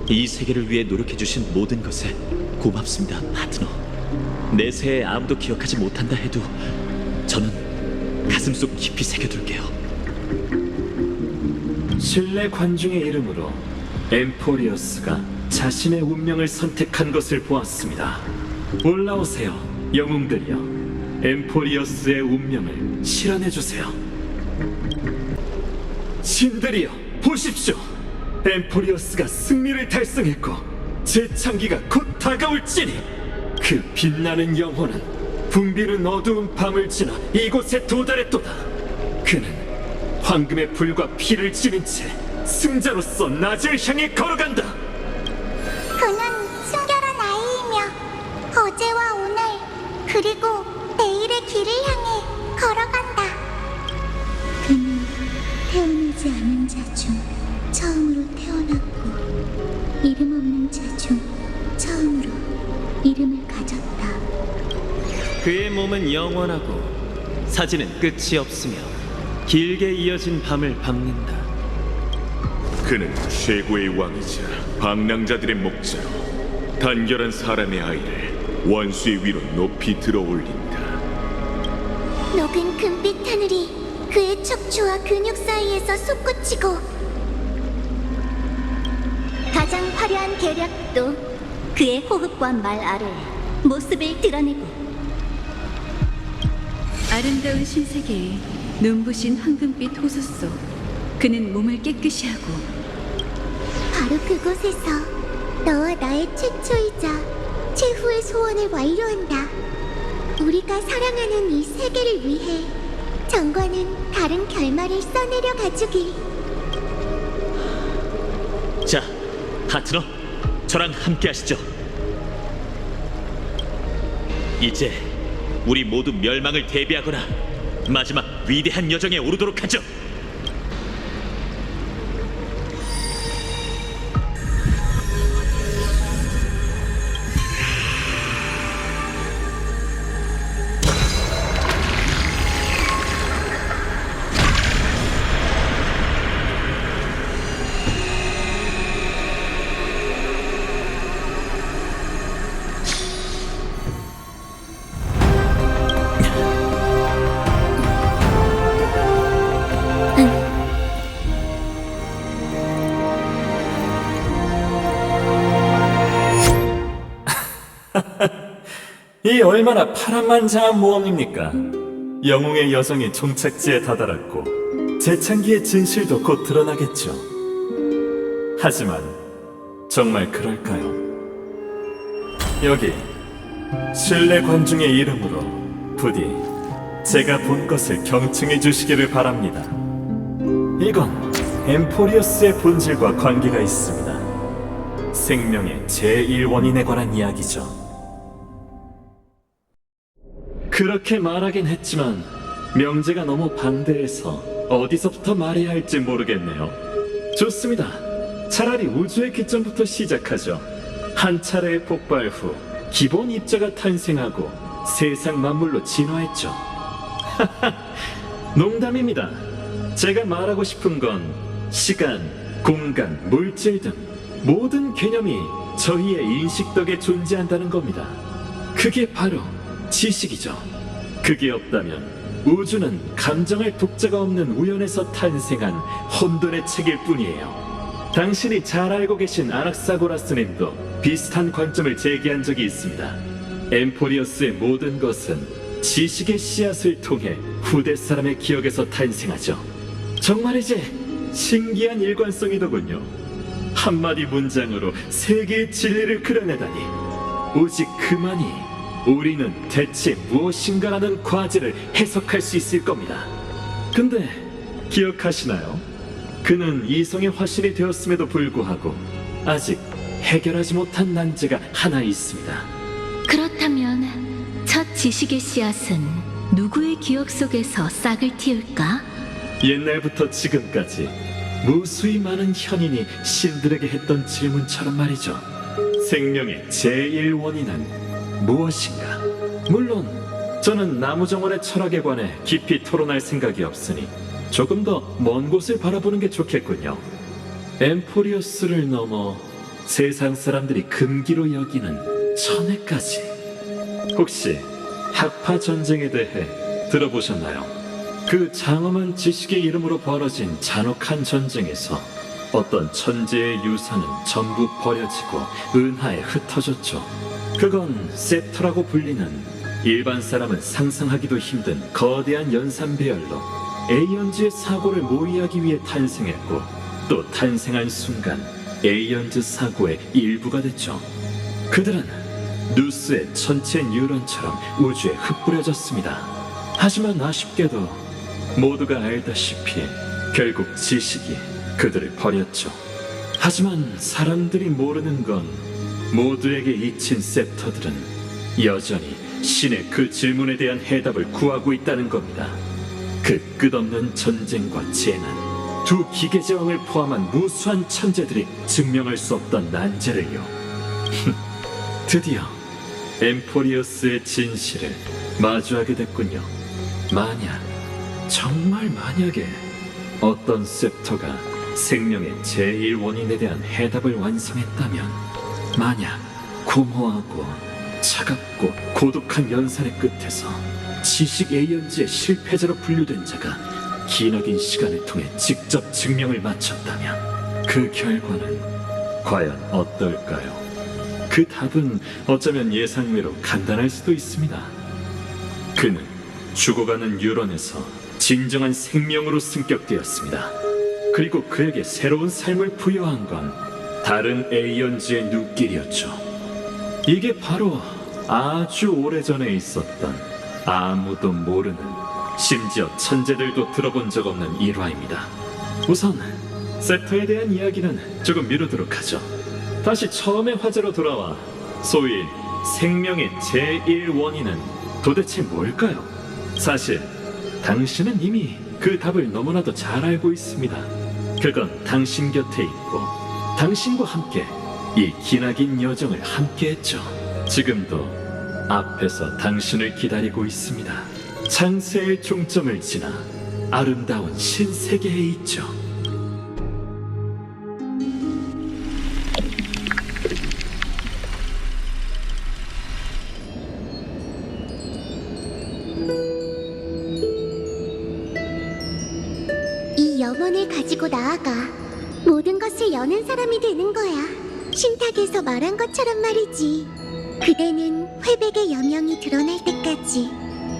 S8: 이 세계를 위해 노력해주신 모든 것에 고맙습니다, 파트너. 내세에 아무도 기억하지 못한다 해도 저는 가슴속 깊이 새겨둘게요. 신뢰 관중의 이름으로 엠포리어스가 자신의 운명을 선택한 것을 보았습니다. 올라오세요, 영웅들이여. 엠포리어스의 운명을 실현해주세요. 신들이여, 보십시오. 엠포리어스가 승리를 달성했고 재창기가 곧 다가올지니 그 빛나는 영혼은 붐비는 어두운 밤을 지나 이곳에 도달했도다. 그는 황금의 불과 피를 지닌 채 승자로서 낮을 향해 걸어간다.
S6: 그는 순결한 아이이며 어제와 오늘 그리고 내일의 길을 향해 걸어간다.
S7: 그는 태어나지 않은 자 중 처음으로 태어났고 이름 없는 자 중 처음으로 이름을 가졌다.
S9: 그의 몸은 영원하고 사지는 끝이 없으며 길게 이어진 밤을 밟는다.
S2: 그는 최고의 왕이자 방랑자들의 목자로 단결한 사람의 아이를 원수의 위로 높이 들어올린다.
S6: 녹은 금빛 하늘이 그의 척추와 근육 사이에서 솟구치고 가장 화려한 계략도 그의 호흡과 말 아래에 모습을 드러내고
S3: 아름다운 신세계에 눈부신 황금빛 호수 속 그는 몸을 깨끗이 하고
S6: 바로 그곳에서 너와 나의 최초이자 최후의 소원을 완료한다. 우리가 사랑하는 이 세계를 위해 정과는 다른 결말을 써내려 가주길.
S8: 자, 파트너, 저랑 함께 하시죠. 이제 우리 모두 멸망을 대비하거나 마지막 위대한 여정에 오르도록 하죠.
S5: 이 얼마나 파란만장한 모험입니까? 영웅의 여정이 종착지에 다다랐고 재창기의 진실도 곧 드러나겠죠. 하지만 정말 그럴까요? 여기 신뢰 관중의 이름으로 부디
S10: 제가 본 것을 경청해 주시기를 바랍니다. 이건 엠포리어스의 본질과 관계가 있습니다. 생명의 제1원인에 관한 이야기죠. 그렇게 말하긴 했지만 명제가 너무 방대해서 어디서부터 말해야 할지 모르겠네요. 좋습니다. 차라리 우주의 기점부터 시작하죠. 한 차례의 폭발 후 기본 입자가 탄생하고 세상 만물로 진화했죠. 농담입니다. 제가 말하고 싶은 건 시간, 공간, 물질 등 모든 개념이 저희의 인식 덕에 존재한다는 겁니다. 그게 바로 지식이죠. 그게 없다면 우주는 감정할 독자가 없는 우연에서 탄생한 혼돈의 책일 뿐이에요. 당신이 잘 알고 계신 아낙사고라스님도 비슷한 관점을 제기한 적이 있습니다. 엠포리어스의 모든 것은 지식의 씨앗을 통해 후대 사람의 기억에서 탄생하죠. 정말이지 신기한 일관성이더군요. 한마디 문장으로 세계의 진리를 그려내다니. 오직 그만이 우리는 대체 무엇인가라는 과제를 해석할 수 있을 겁니다. 근데 기억하시나요? 그는 이성의 화신이 되었음에도 불구하고 아직 해결하지 못한 난제가 하나 있습니다.
S1: 그렇다면 첫 지식의 씨앗은 누구의 기억 속에서 싹을 틔울까?
S10: 옛날부터 지금까지 무수히 많은 현인이 신들에게 했던 질문처럼 말이죠. 생명의 제1원인은 무엇인가? 물론 저는 나무정원의 철학에 관해 깊이 토론할 생각이 없으니 조금 더 먼 곳을 바라보는 게 좋겠군요. 엠포리어스를 넘어 세상 사람들이 금기로 여기는 천해까지. 혹시 학파 전쟁에 대해 들어보셨나요? 그 장엄한 지식의 이름으로 벌어진 잔혹한 전쟁에서 어떤 천재의 유산은 전부 버려지고 은하에 흩어졌죠. 그건 셉터라고 불리는 일반 사람은 상상하기도 힘든 거대한 연산 배열로 에이언즈의 사고를 모의하기 위해 탄생했고, 또 탄생한 순간 에이언즈 사고의 일부가 됐죠. 그들은 누스의 전체 뉴런처럼 우주에 흩뿌려졌습니다. 하지만 아쉽게도 모두가 알다시피 결국 지식이 그들을 버렸죠. 하지만 사람들이 모르는 건 모두에게 잊힌 셉터들은 여전히 신의 그 질문에 대한 해답을 구하고 있다는 겁니다. 그 끝없는 전쟁과 재난, 두 기계제왕을 포함한 무수한 천재들이 증명할 수 없던 난제를요. 드디어 엠포리어스의 진실을 마주하게 됐군요. 만약, 정말 만약에 어떤 셉터가 생명의 제1원인에 대한 해답을 완성했다면, 만약 공허하고 차갑고 고독한 연산의 끝에서 지식 에이언즈의 실패자로 분류된 자가 기나긴 시간을 통해 직접 증명을 마쳤다면 그 결과는 과연 어떨까요? 그 답은 어쩌면 예상외로 간단할 수도 있습니다. 그는 죽어가는 뉴런에서 진정한 생명으로 승격되었습니다. 그리고 그에게 새로운 삶을 부여한 건 다른 에이언즈의 눈길이었죠. 이게 바로 아주 오래전에 있었던 아무도 모르는, 심지어 천재들도 들어본 적 없는 일화입니다. 우선 셉터에 대한 이야기는 조금 미루도록 하죠. 다시 처음의 화제로 돌아와 소위 생명의 제1원인은 도대체 뭘까요? 사실 당신은 이미 그 답을 너무나도 잘 알고 있습니다. 그건 당신 곁에 있고 당신과 함께 이 기나긴 여정을 함께했죠. 지금도 앞에서 당신을 기다리고 있습니다. 창세의 종점을 지나 아름다운 신세계에 있죠.
S7: 이 염원을 가지고 나아가 모든 것을 여는 사람이 되는 거야. 신탁에서 말한 것처럼 말이지. 그대는 회백의 여명이 드러날 때까지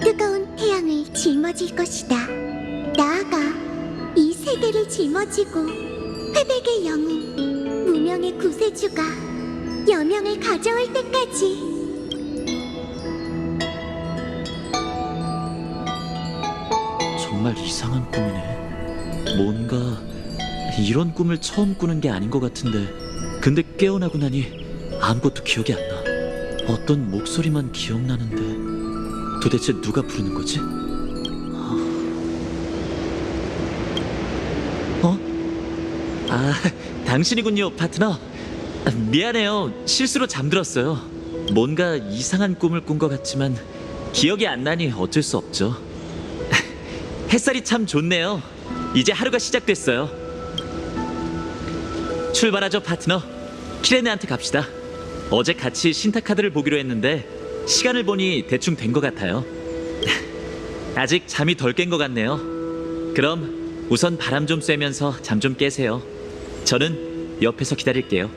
S7: 뜨거운 태양을 짊어질 것이다. 나아가 이 세계를 짊어지고 회백의 영웅, 무명의 구세주가 여명을 가져올 때까지.
S8: 정말 이상한 꿈이네. 뭔가 이런 꿈을 처음 꾸는 게 아닌 것 같은데, 근데 깨어나고 나니 아무것도 기억이 안 나. 어떤 목소리만 기억나는데 도대체 누가 부르는 거지? 아, 당신이군요, 파트너. 미안해요. 실수로 잠들었어요. 뭔가 이상한 꿈을 꾼 것 같지만 기억이 안 나니 어쩔 수 없죠. 햇살이 참 좋네요. 이제 하루가 시작됐어요. 출발하죠, 파트너. 키레네한테 갑시다. 어제 같이 신타카드를 보기로 했는데 시간을 보니 대충 된 것 같아요. 아직 잠이 덜 깬 것 같네요. 그럼 우선 바람 좀 쐬면서 잠 좀 깨세요. 저는 옆에서 기다릴게요.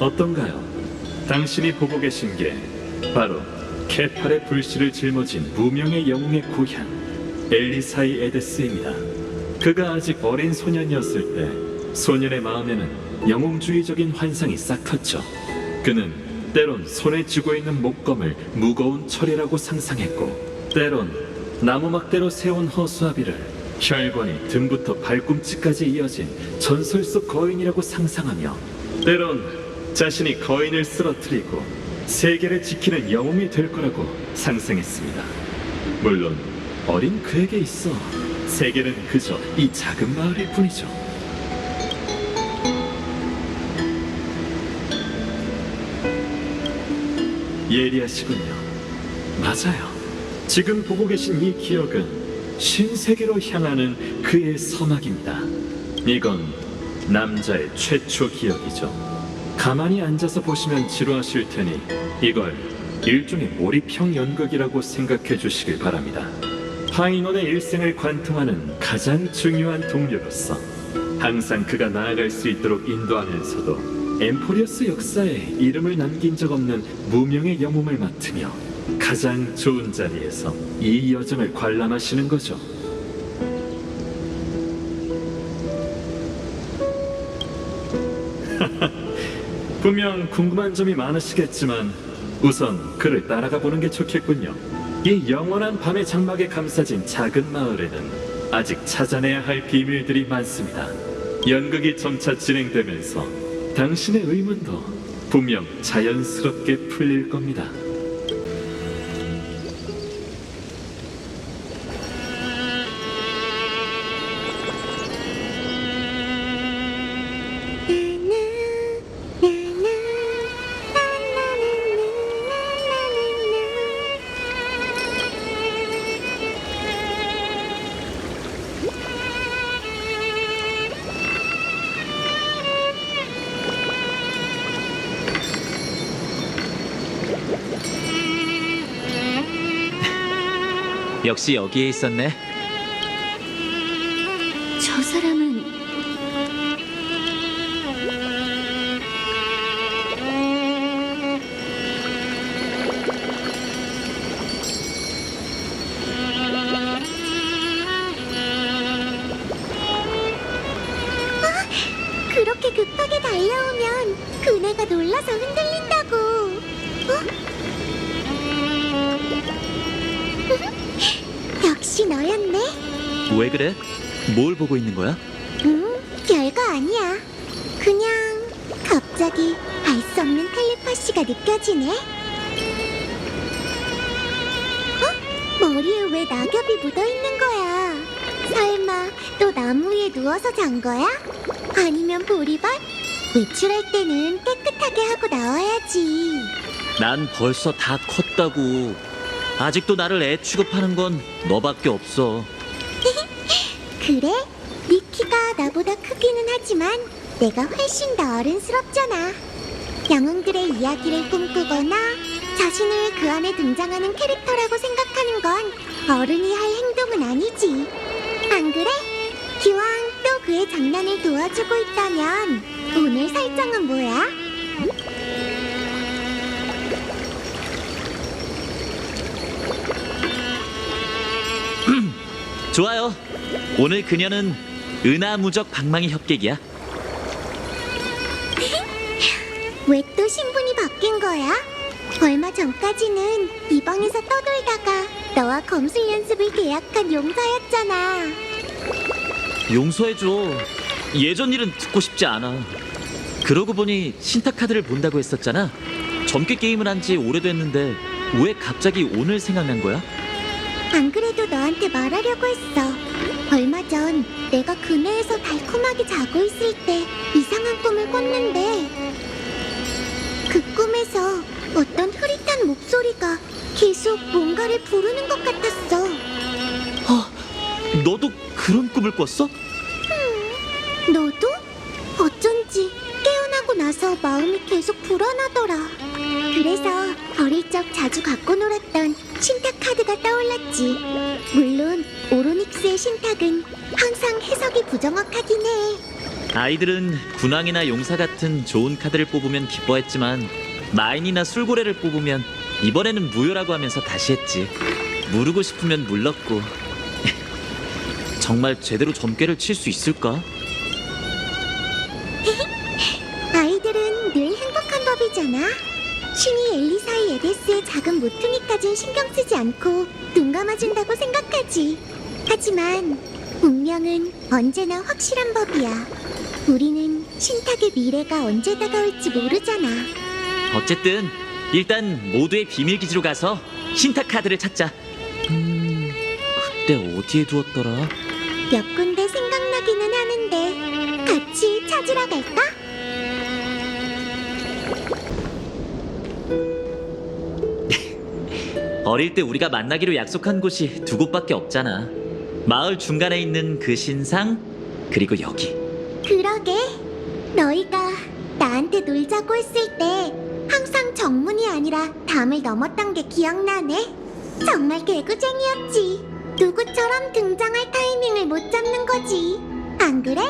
S10: 어떤가요? 당신이 보고 계신 게 바로 케팔의 불씨를 짊어진 무명의 영웅의 고향 엘리사이 에데스입니다. 그가 아직 어린 소년이었을 때 소년의 마음에는 영웅주의적인 환상이 싹 텄죠. 그는 때론 손에 쥐고 있는 목검을 무거운 철이라고 상상했고, 때론 나무막대로 세운 허수아비를 혈관이 등부터 발꿈치까지 이어진 전설 속 거인이라고 상상하며, 때론 자신이 거인을 쓰러뜨리고 세계를 지키는 영웅이 될 거라고 상상했습니다. 물론 어린 그에게 있어 세계는 그저 이 작은 마을일 뿐이죠. 예리하시군요. 맞아요. 지금 보고 계신 이 기억은 신세계로 향하는 그의 서막입니다. 이건 남자의 최초 기억이죠. 가만히 앉아서 보시면 지루하실 테니 이걸 일종의 몰입형 연극이라고 생각해 주시길 바랍니다. 파이논의 일생을 관통하는 가장 중요한 동료로서 항상 그가 나아갈 수 있도록 인도하면서도 엠포리어스 역사에 이름을 남긴 적 없는 무명의 영웅을 맡으며 가장 좋은 자리에서 이 여정을 관람하시는 거죠. 분명 궁금한 점이 많으시겠지만 우선 그를 따라가 보는 게 좋겠군요. 이 영원한 밤의 장막에 감싸진 작은 마을에는 아직 찾아내야 할 비밀들이 많습니다. 연극이 점차 진행되면서 당신의 의문도 분명 자연스럽게 풀릴 겁니다.
S8: 역시 여기에 있었네.
S1: 저 사람은
S7: 그렇게 급하게 달려오면 그네가 놀라서 흔들린다고. 역시 너였네.
S8: 왜 그래? 뭘 보고 있는 거야?
S7: 별거 아니야. 그냥 갑자기 알 수 없는 텔레파시가 느껴지네. 머리에 왜 낙엽이 묻어있는 거야? 설마 또 나무 위에 누워서 잔 거야? 아니면 보리밭? 외출할 때는 깨끗하게 하고 나와야지.
S8: 난 벌써 다 컸다고. 아직도 나를 애 취급하는 건 너밖에 없어.
S7: 그래? 네 키가 나보다 크기는 하지만 내가 훨씬 더 어른스럽잖아. 영웅들의 이야기를 꿈꾸거나 자신을 그 안에 등장하는 캐릭터라고 생각하는 건 어른이 할 행동은 아니지. 안 그래? 기왕 또 그의 장난을 도와주고 있다면 오늘 설정은 뭐야?
S8: 좋아요. 오늘 그녀는 은하무적 방망이 협객이야.
S7: 왜 또 신분이 바뀐 거야? 얼마 전까지는 이 방에서 떠돌다가 너와 검술 연습을 계약한 용사였잖아.
S8: 용서해줘. 예전 일은 듣고 싶지 않아. 그러고 보니 신탁 카드를 본다고 했었잖아. 점괘 게임을 한 지 오래됐는데 왜 갑자기 오늘 생각난 거야?
S7: 안 그래도 너한테 말하려고 했어. 얼마 전 내가 그네에서 달콤하게 자고 있을 때 이상한 꿈을 꿨는데 그 꿈에서 어떤 흐릿한 목소리가 계속 뭔가를 부르는 것 같았어.
S8: 너도 그런 꿈을 꿨어?
S7: 너도? 어쩐지 깨어나고 나서 마음이 계속 불안하더라. 그래서 어릴 적 자주 갖고 놀았던 신탁 카드가 떠올랐지. 물론 오로닉스의 신탁은 항상 해석이 부정확하긴 해.
S8: 아이들은 군왕이나 용사 같은 좋은 카드를 뽑으면 기뻐했지만 마인이나 술고래를 뽑으면 이번에는 무효라고 하면서 다시 했지. 무르고 싶으면 물렀고. 정말 제대로 점괘를 칠 수 있을까?
S7: 아이들은 늘 행복한 법이잖아. 신이 엘리사의 에데스의 작은 모퉁이까진 신경 쓰지 않고 눈 감아준다고 생각하지. 하지만 운명은 언제나 확실한 법이야. 우리는 신탁의 미래가 언제 다가올지 모르잖아.
S8: 어쨌든 일단 모두의 비밀 기지로 가서 신탁 카드를 찾자. 그때 어디에 두었더라?
S7: 몇 군데 생각나기는 하는데 같이 찾으러 갈까?
S8: 어릴 때 우리가 만나기로 약속한 곳이 두 곳밖에 없잖아. 마을 중간에 있는 그 신상, 그리고 여기.
S7: 그러게. 너희가 나한테 놀자고 했을 때 항상 정문이 아니라 담을 넘었던 게 기억나네. 정말 개구쟁이였지. 누구처럼 등장할 타이밍을 못 잡는 거지. 안 그래?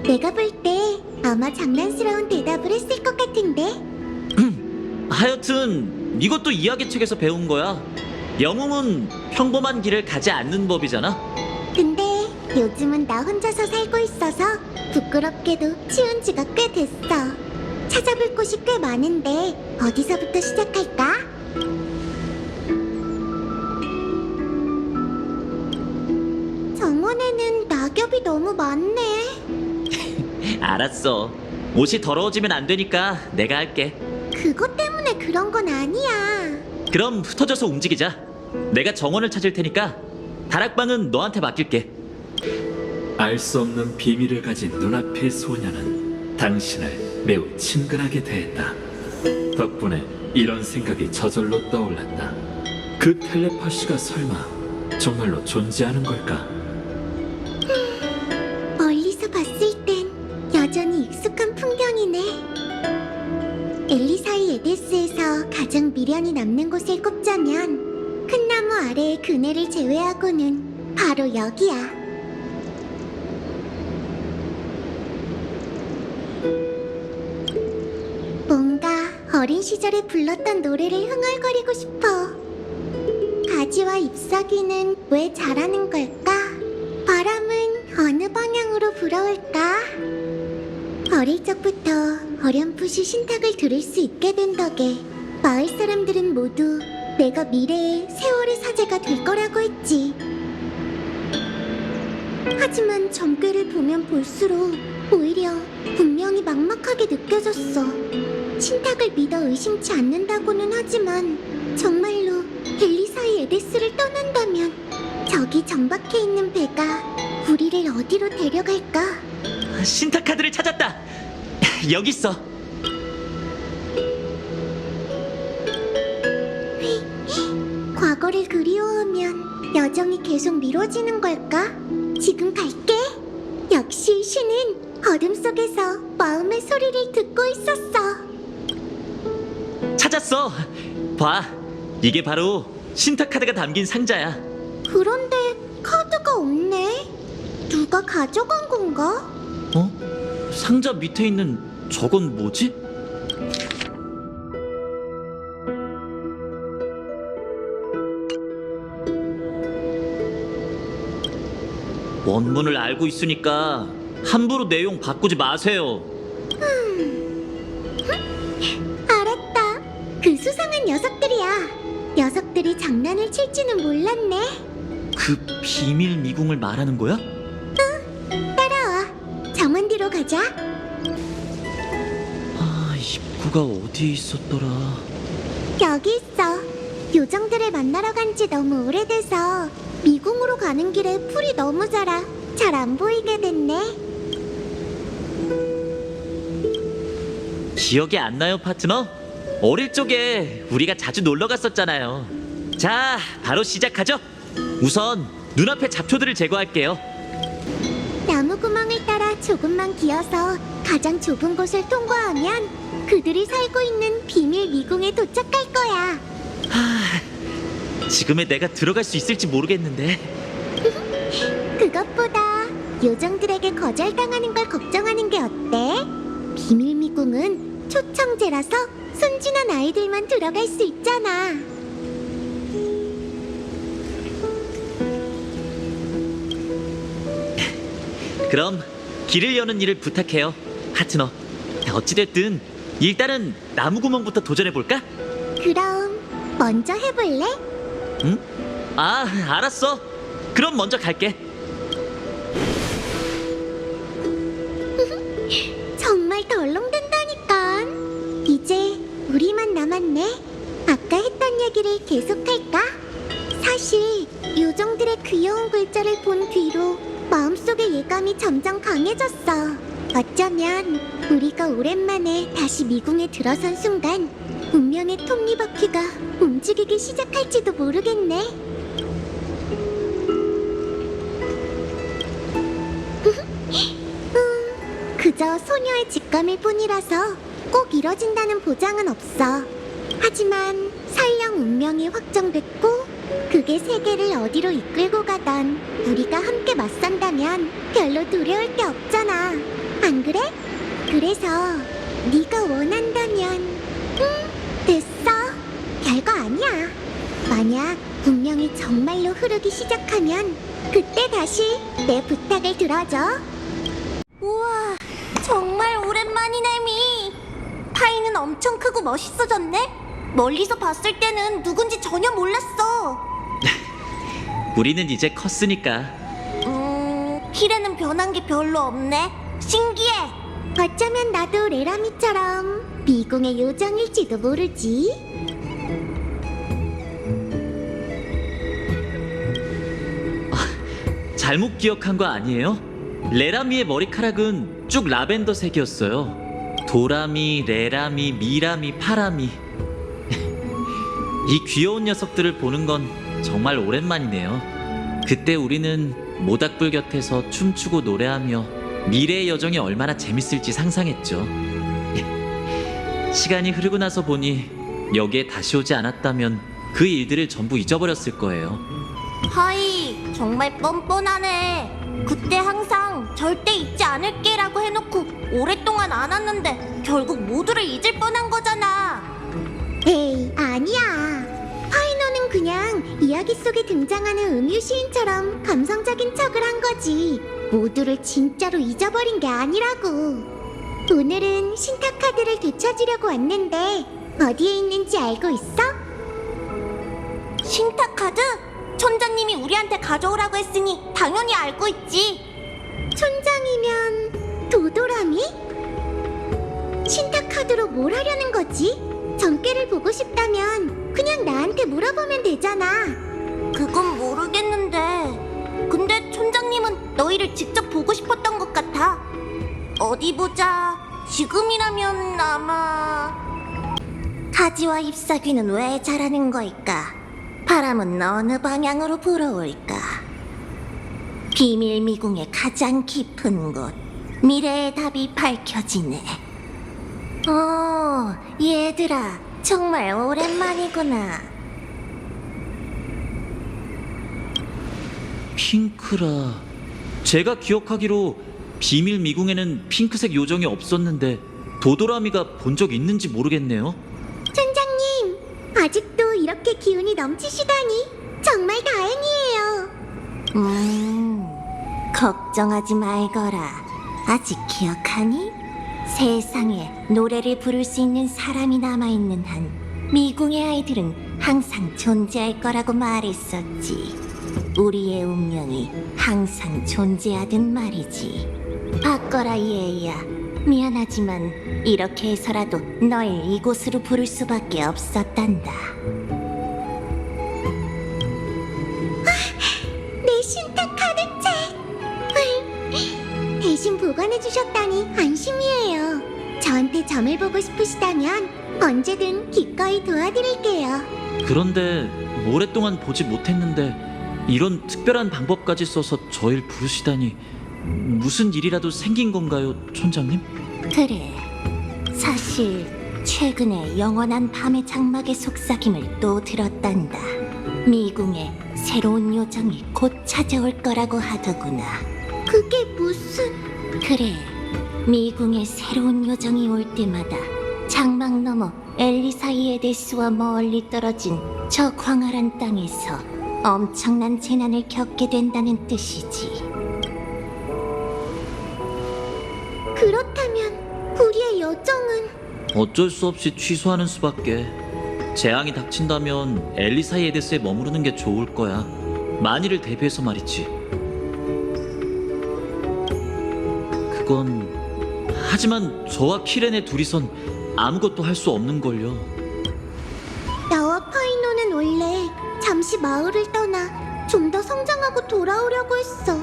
S7: 내가 볼 때 아마 장난스러운 대답을 했을 것 같은데.
S8: 하여튼 이것도 이야기책에서 배운 거야. 영웅은 평범한 길을 가지 않는 법이잖아.
S7: 근데 요즘은 나 혼자서 살고 있어서 부끄럽게도 치운 지가 꽤 됐어. 찾아볼 곳이 꽤 많은데 어디서부터 시작할까? 정원에는 낙엽이 너무 많네.
S8: 알았어. 옷이 더러워지면 안 되니까 내가 할게.
S7: 그것 때문에 그런 건 아니야.
S8: 그럼 흩어져서 움직이자. 내가 정원을 찾을 테니까 다락방은 너한테 맡길게.
S10: 알 수 없는 비밀을 가진 눈앞의 소녀는 당신을 매우 친근하게 대했다. 덕분에 이런 생각이 저절로 떠올랐다. 그 텔레파시가 설마 정말로 존재하는 걸까?
S7: 멀리서 봤을 땐 여전히 익숙한 풍경이네. 엘리사의 에데스에서 가장 미련이 남는 곳을 꼽자면 큰 나무 아래의 그네를 제외하고는 바로 여기야. 뭔가 어린 시절에 불렀던 노래를 흥얼거리고 싶어. 가지와 잎사귀는 왜 자라는 걸까? 바람은 어느 방향으로 불어올까? 어릴 적부터 어렴풋이 신탁을 들을 수 있게 된 덕에 마을 사람들은 모두 내가 미래의 세월의 사제가 될 거라고 했지. 하지만 점괘를 보면 볼수록 오히려 분명히 막막하게 느껴졌어. 신탁을 믿어 의심치 않는다고는 하지만 정말로 엘리사의 에데스를 떠난다면 저기 정박해 있는 배가 우리를 어디로 데려갈까?
S8: 신탁 카드를 찾았다. 여기 있어.
S7: 과거를 그리워하면 여정이 계속 미뤄지는 걸까? 지금 갈게. 역시 신은 어둠 속에서 마음의 소리를 듣고 있었어.
S8: 찾았어. 봐. 이게 바로 신탁 카드가 담긴 상자야.
S7: 그런데 카드가 없네. 누가 가져간 건가?
S8: 어? 상자 밑에 있는 저건 뭐지? 원문을 알고 있으니까 함부로 내용 바꾸지 마세요.
S7: 녀석들이야. 녀석들이 장난을 칠지는 몰랐네.
S8: 그 비밀 미궁을 말하는 거야?
S7: 따라와. 정원뒤로 가자.
S8: 아, 입구가 어디에 있었더라?
S7: 여기 있어. 요정들을 만나러 간 지 너무 오래돼서 미궁으로 가는 길에 풀이 너무 자라 잘 안 보이게 됐네.
S8: 기억이 안 나요, 파트너? 어릴 적에 우리가 자주 놀러 갔었잖아요. 자, 바로 시작하죠. 우선 눈앞의 잡초들을 제거할게요.
S7: 나무 구멍을 따라 조금만 기어서 가장 좁은 곳을 통과하면 그들이 살고 있는 비밀 미궁에 도착할 거야.
S8: 지금의 내가 들어갈 수 있을지 모르겠는데.
S7: 그것보다 요정들에게 거절당하는 걸 걱정하는 게 어때? 비밀 미궁은 초청제라서 순진한 아이들만 들어갈 수 있잖아.
S8: 그럼 길을 여는 일을 부탁해요, 파트너. 어찌됐든 일단은 나무 구멍부터 도전해볼까?
S7: 그럼 먼저 해볼래?
S8: 응? 아, 알았어. 그럼 먼저 갈게.
S7: 정말 덜렁댄다니까. 이제 우리만 남았네. 아까 했던 얘기를 계속할까? 사실 요정들의 귀여운 글자를 본 뒤로 마음속의 예감이 점점 강해졌어. 어쩌면 우리가 오랜만에 다시 미궁에 들어선 순간 운명의 톱니바퀴가 움직이기 시작할지도 모르겠네. 그저 소녀의 직감일 뿐이라서 꼭 이뤄진다는 보장은 없어. 하지만 설령 운명이 확정됐고 그게 세계를 어디로 이끌고 가던 우리가 함께 맞선다면 별로 두려울 게 없잖아. 안 그래? 그래서 네가 원한다면 됐어. 별거 아니야. 만약 운명이 정말로 흐르기 시작하면 그때 다시 내 부탁을 들어줘. 우와, 정말 오랜만이네, 미. 파이는 엄청 크고 멋있어졌네. 멀리서 봤을 때는 누군지 전혀 몰랐어.
S8: 우리는 이제 컸으니까.
S6: 키레는 변한 게 별로 없네. 신기해.
S7: 어쩌면 나도 레라미처럼 미궁의 요정일지도 모르지.
S8: 잘못 기억한 거 아니에요? 레라미의 머리카락은 쭉 라벤더색이었어요. 도라미, 레라미, 미라미, 파라미. 이 귀여운 녀석들을 보는 건 정말 오랜만이네요. 그때 우리는 모닥불 곁에서 춤추고 노래하며 미래의 여정이 얼마나 재밌을지 상상했죠. 시간이 흐르고 나서 보니 여기에 다시 오지 않았다면 그 일들을 전부 잊어버렸을 거예요.
S6: 하이, 정말 뻔뻔하네. 그때 항상 절대 잊지 않을게라고 해놓고 오랫동안 안 왔는데 결국 모두를 잊을 뻔한 거잖아.
S7: 에이, 아니야. 파이너는 그냥 이야기 속에 등장하는 음유 시인처럼 감성적인 척을 한 거지. 모두를 진짜로 잊어버린 게 아니라고. 오늘은 신타카드를 되찾으려고 왔는데 어디에 있는지 알고 있어?
S6: 신타카드? 촌장님이 우리한테 가져오라고 했으니 당연히 알고 있지.
S7: 촌장이면 도도라미? 신타카드로 뭘 하려는 거지? 전깨를 보고 싶다면 그냥 나한테 물어보면 되잖아.
S6: 그건 모르겠는데. 근데 촌장님은 너희를 직접 보고 싶었던 것 같아. 어디 보자. 지금이라면 아마... 가지와 잎사귀는 왜 자라는 걸까? 바람은 어느 방향으로 불어올까? 비밀 미궁의 가장 깊은 곳, 미래의 답이 밝혀지네. 얘들아, 정말 오랜만이구나.
S8: 핑크라. 제가 기억하기로 비밀 미궁에는 핑크색 요정이 없었는데 도도라미가 본 적 있는지 모르겠네요.
S7: 촌장님, 아직도 이렇게 기운이 넘치시다니 정말 다행이에요.
S6: 걱정하지 말거라. 아직 기억하니? 세상에 노래를 부를 수 있는 사람이 남아있는 한 미궁의 아이들은 항상 존재할 거라고 말했었지. 우리의 운명이 항상 존재하든 말이지. 바꿔라 얘야. 미안하지만 이렇게 해서라도 널 이곳으로 부를 수밖에 없었단다.
S7: 내 신탁 카드책! 대신 보관해주셨다니 안심이에요. 저한테 점을 보고 싶으시다면 언제든 기꺼이 도와드릴게요.
S8: 그런데 오랫동안 보지 못했는데 이런 특별한 방법까지 써서 저를 부르시다니 무슨 일이라도 생긴 건가요, 촌장님?
S6: 그래. 사실 최근에 영원한 밤의 장막의 속삭임을 또 들었단다. 미궁에 새로운 요정이 곧 찾아올 거라고 하더구나.
S7: 그게 무슨...
S6: 그래. 미궁에 새로운 요정이 올 때마다 장막 너머 엘리사이에데스와 멀리 떨어진 저 광활한 땅에서 엄청난 재난을 겪게 된다는 뜻이지.
S7: 그렇다면 우리의 여정은...
S8: 어쩔 수 없이 취소하는 수밖에. 재앙이 닥친다면 엘리사이에데스에 머무르는 게 좋을 거야. 만일을 대비해서 말이지. 그건... 하지만 저와 키렌의 둘이선 아무것도 할 수 없는걸요.
S7: 나와 파이노는 원래 잠시 마을을 떠나 좀 더 성장하고 돌아오려고 했어.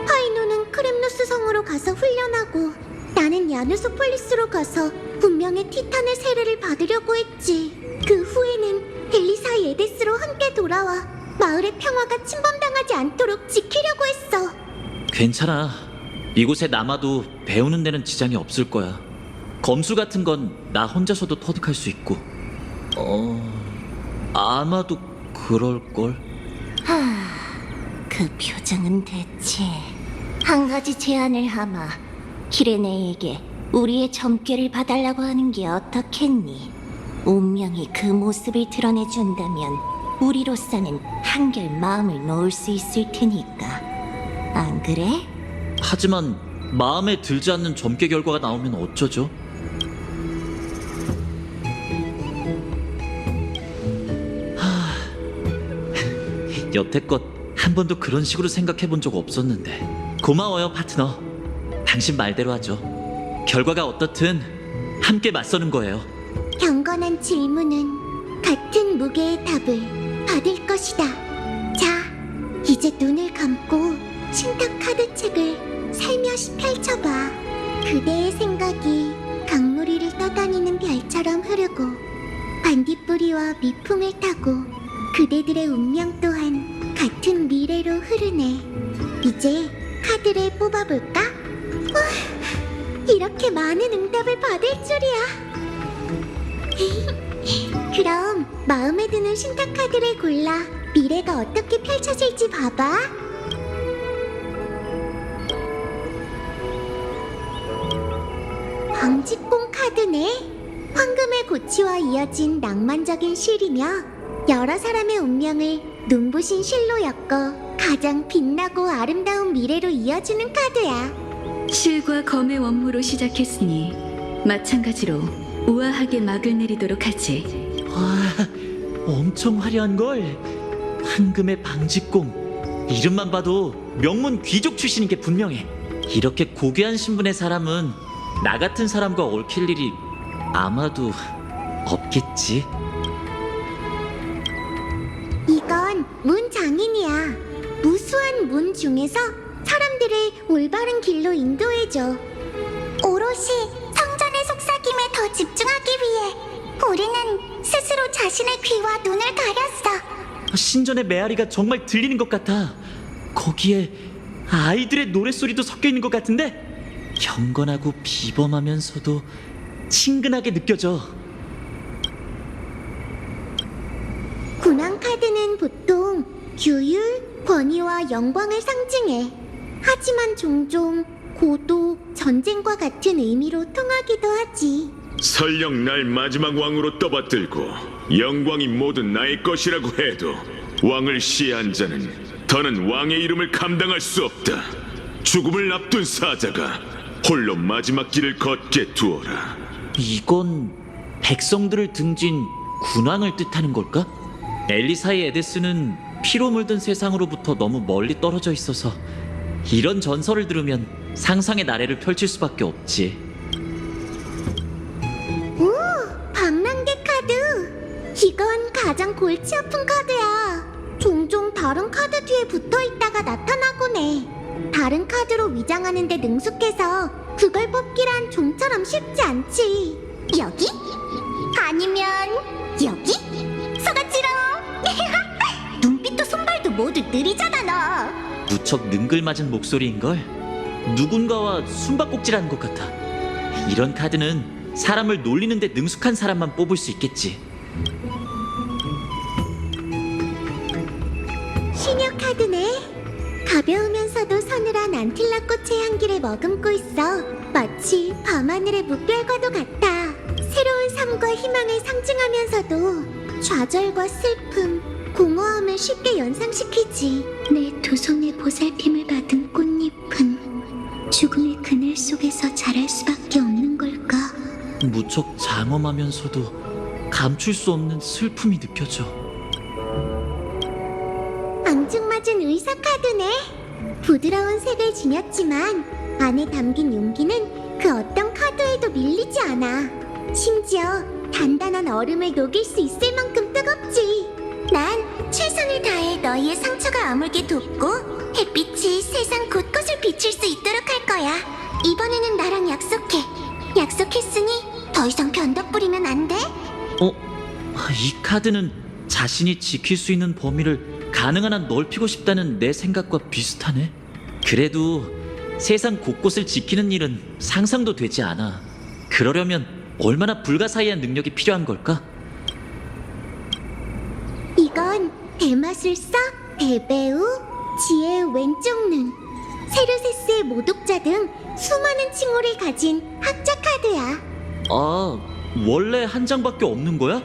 S7: 파이노는 크렘누스 성으로 가서 훈련하고 나는 야누소폴리스로 가서 분명의 티탄의 세례를 받으려고 했지. 그 후에는 엘리사 에데스로 함께 돌아와 마을의 평화가 침범당하지 않도록 지키려고 했어.
S8: 괜찮아. 이곳에 남아도 배우는 데는 지장이 없을 거야. 검술 같은 건 나 혼자서도 터득할 수 있고. 아마도 그럴걸?
S6: 그 표정은 대체... 한 가지 제안을 하마. 키레네에게 우리의 점괘를 봐달라고 하는 게 어떻겠니? 운명이 그 모습을 드러내준다면 우리로서는 한결 마음을 놓을 수 있을 테니까. 안 그래?
S8: 하지만 마음에 들지 않는 점괘 결과가 나오면 어쩌죠? 여태껏 한 번도 그런 식으로 생각해 본 적 없었는데. 고마워요, 파트너. 당신 말대로 하죠. 결과가 어떻든 함께 맞서는 거예요.
S7: 경건한 질문은 같은 무게의 답을 받을 것이다. 자, 이제 눈을 감고 신탁 카드 책을 살며시 펼쳐봐. 그대의 생각이 강물 위를 떠다니는 별처럼 흐르고 반딧불이와 미풍을 타고 그대들의 운명 또한 같은 미래로 흐르네. 이제 카드를 뽑아볼까? 이렇게 많은 응답을 받을 줄이야. 그럼 마음에 드는 신탁 카드를 골라 미래가 어떻게 펼쳐질지 봐봐. 방직공 카드네. 황금의 고치와 이어진 낭만적인 실이며 여러 사람의 운명을 눈부신 실로 엮어 가장 빛나고 아름다운 미래로 이어주는 카드야.
S1: 실과 검의 원무로 시작했으니 마찬가지로 우아하게 막을 내리도록 하지.
S8: 와, 엄청 화려한걸. 황금의 방직공. 이름만 봐도 명문 귀족 출신인 게 분명해. 이렇게 고귀한 신분의 사람은 나 같은 사람과 얽힐 일이 아마도 없겠지.
S7: 이건 문 장인이야. 무수한 문 중에서 사람들을 올바른 길로 인도해줘. 오롯이 성전의 속삭임에 더 집중하기 위해 우리는 스스로 자신의 귀와 눈을 가렸어.
S8: 신전의 메아리가 정말 들리는 것 같아. 거기에 아이들의 노랫소리도 섞여 있는 것 같은데 경건하고 비범하면서도 친근하게 느껴져.
S7: 군왕 카드는 보통 규율, 권위와 영광을 상징해. 하지만 종종 고독, 전쟁과 같은 의미로 통하기도 하지.
S2: 설령 날 마지막 왕으로 떠받들고 영광이 모두 나의 것이라고 해도 왕을 시해한 자는 더는 왕의 이름을 감당할 수 없다. 죽음을 앞둔 사자가 홀로 마지막 길을 걷게 두어라.
S8: 이건 백성들을 등진 군왕을 뜻하는 걸까? 엘리사의 에데스는 피로 물든 세상으로부터 너무 멀리 떨어져 있어서 이런 전설을 들으면 상상의 나래를 펼칠 수밖에 없지.
S7: 오, 방랑개 카드. 이건 가장 골치 아픈 카드야. 종종 다른 카드 뒤에 붙어 있다가 나타나곤 해. 다른 카드로 위장하는데 능숙해서 그걸 뽑기란 좀처럼 쉽지 않지. 여기? 아니면 여기? 속았지롱. 눈빛도 손발도 모두 느리잖아 너.
S8: 무척 능글맞은 목소리인걸? 누군가와 숨바꼭질하는 것 같아. 이런 카드는 사람을 놀리는데 능숙한 사람만 뽑을 수 있겠지.
S7: 시녀 카드네. 가벼우면서도 서늘한 안틸라 꽃의 향기를 머금고 있어 마치 밤하늘의 무별과도 같아. 새로운 삶과 희망을 상징하면서도 좌절과 슬픔, 공허함을 쉽게 연상시키지. 내 두 손에 보살핌을 받은 꽃잎은 죽음의 그늘 속에서 자랄 수밖에 없는 걸까?
S8: 무척 장엄하면서도 감출 수 없는 슬픔이 느껴져.
S7: 앙증맞은 의사 카드네. 부드러운 색을 지녔지만 안에 담긴 용기는 그 어떤 카드에도 밀리지 않아. 심지어 단단한 얼음을 녹일 수 있을 만큼 뜨겁지. 난 최선을 다해 너희의 상처가 아물게 돕고 햇빛이 세상 곳곳을 비칠 수 있도록 할 거야. 이번에는 나랑 약속해. 약속했으니 더 이상 변덕 부리면 안 돼.
S8: 이 카드는 자신이 지킬 수 있는 범위를 가능한 한 넓히고 싶다는 내 생각과 비슷하네. 그래도 세상 곳곳을 지키는 일은 상상도 되지 않아. 그러려면 얼마나 불가사의한 능력이 필요한 걸까?
S7: 이건 대마술사, 대배우, 지혜의 왼쪽 눈, 세르세스의 모독자 등 수많은 칭호를 가진 학자 카드야.
S8: 아, 원래 한 장밖에 없는 거야?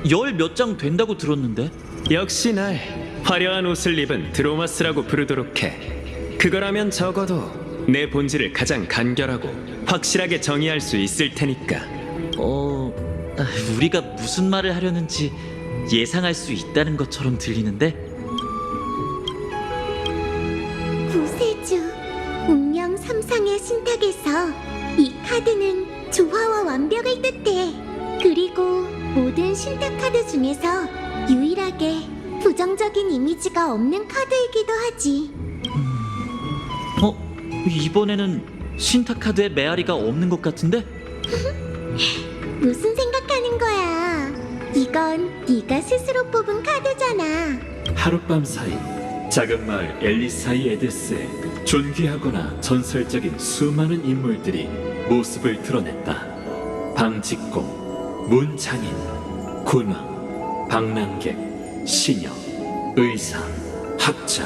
S8: 열 몇 장 된다고 들었는데.
S9: 역시 날 화려한 옷을 입은 드로마스라고 부르도록 해. 그거라면 적어도 내 본질을 가장 간결하고 확실하게 정의할 수 있을 테니까.
S8: 우리가 무슨 말을 하려는지 예상할 수 있다는 것처럼 들리는데?
S7: 구세주, 운명 삼상의 신탁에서 이 카드는 조화와 완벽을 뜻해. 그리고 모든 신탁 카드 중에서 유일하게 부정적인 이미지가 없는 카드이기도 하지.
S8: 이번에는 신탁 카드에 메아리가 없는 것 같은데?
S7: 무슨 생각하는 거야? 이건 네가 스스로 뽑은 카드잖아.
S10: 하룻밤 사이 작은 마을 엘리사이 에데스에 존귀하거나 전설적인 수많은 인물들이 모습을 드러냈다. 방직공, 문장인, 군왕, 방랑객, 시녀, 의사, 학자.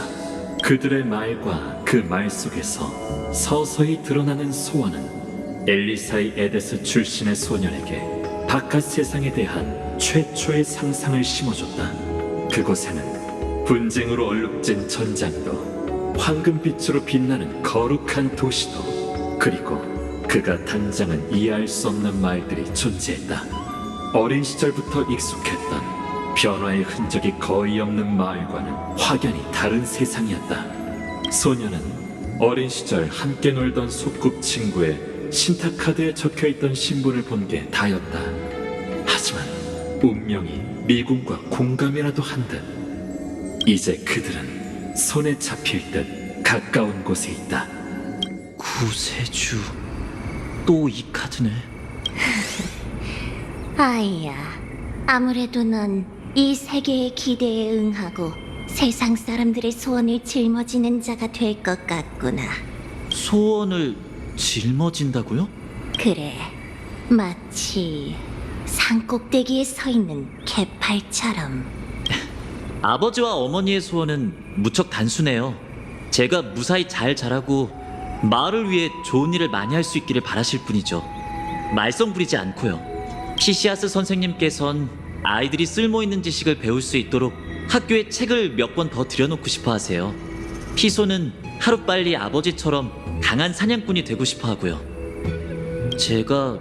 S10: 그들의 말과 그 말 속에서 서서히 드러나는 소원은 엘리사이 에데스 출신의 소년에게 바깥 세상에 대한 최초의 상상을 심어줬다. 그곳에는 분쟁으로 얼룩진 전장도, 황금빛으로 빛나는 거룩한 도시도, 그리고 그가 당장은 이해할 수 없는 말들이 존재했다. 어린 시절부터 익숙했던 변화의 흔적이 거의 없는 마을과는 확연히 다른 세상이었다. 소녀는 어린 시절 함께 놀던 소꿉친구의 신탁 카드에 적혀있던 신분을 본 게 다였다. 하지만 운명이 미궁과 공감이라도 한 듯 이제 그들은 손에 잡힐 듯 가까운 곳에 있다.
S8: 구세주, 또 이 카드네.
S6: 아이야, 아무래도 넌 이 세계의 기대에 응하고 세상 사람들의 소원을 짊어지는 자가 될 것 같구나.
S8: 소원을 짊어진다고요?
S6: 그래, 마치 산꼭대기에 서 있는 개팔처럼.
S8: 아버지와 어머니의 소원은 무척 단순해요. 제가 무사히 잘 자라고 마을을 위해 좋은 일을 많이 할 수 있기를 바라실 뿐이죠. 말썽 부리지 않고요. 피시아스 선생님께선 아이들이 쓸모있는 지식을 배울 수 있도록 학교에 책을 몇 권 더 들여놓고 싶어 하세요. 피소는 하루빨리 아버지처럼 강한 사냥꾼이 되고 싶어 하고요. 제가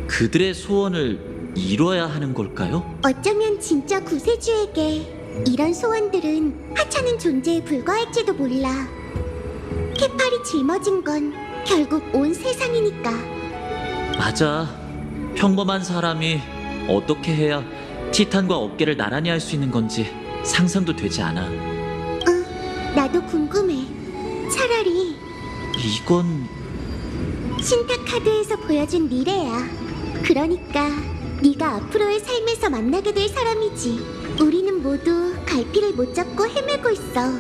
S8: 그들의 소원을 이뤄야 하는 걸까요?
S7: 어쩌면 진짜 구세주에게 이런 소원들은 하찮은 존재에 불과할지도 몰라. 캐팔이 짊어진 건 결국 온 세상이니까.
S8: 맞아. 평범한 사람이 어떻게 해야 티탄과 어깨를 나란히 할 수 있는 건지 상상도 되지 않아.
S7: 나도 궁금해. 차라리
S8: 이건
S7: 신탁카드에서 보여준 미래야. 그러니까 네가 앞으로의 삶에서 만나게 될 사람이지. 우리는 모두 갈피를 못 잡고 헤매고 있어.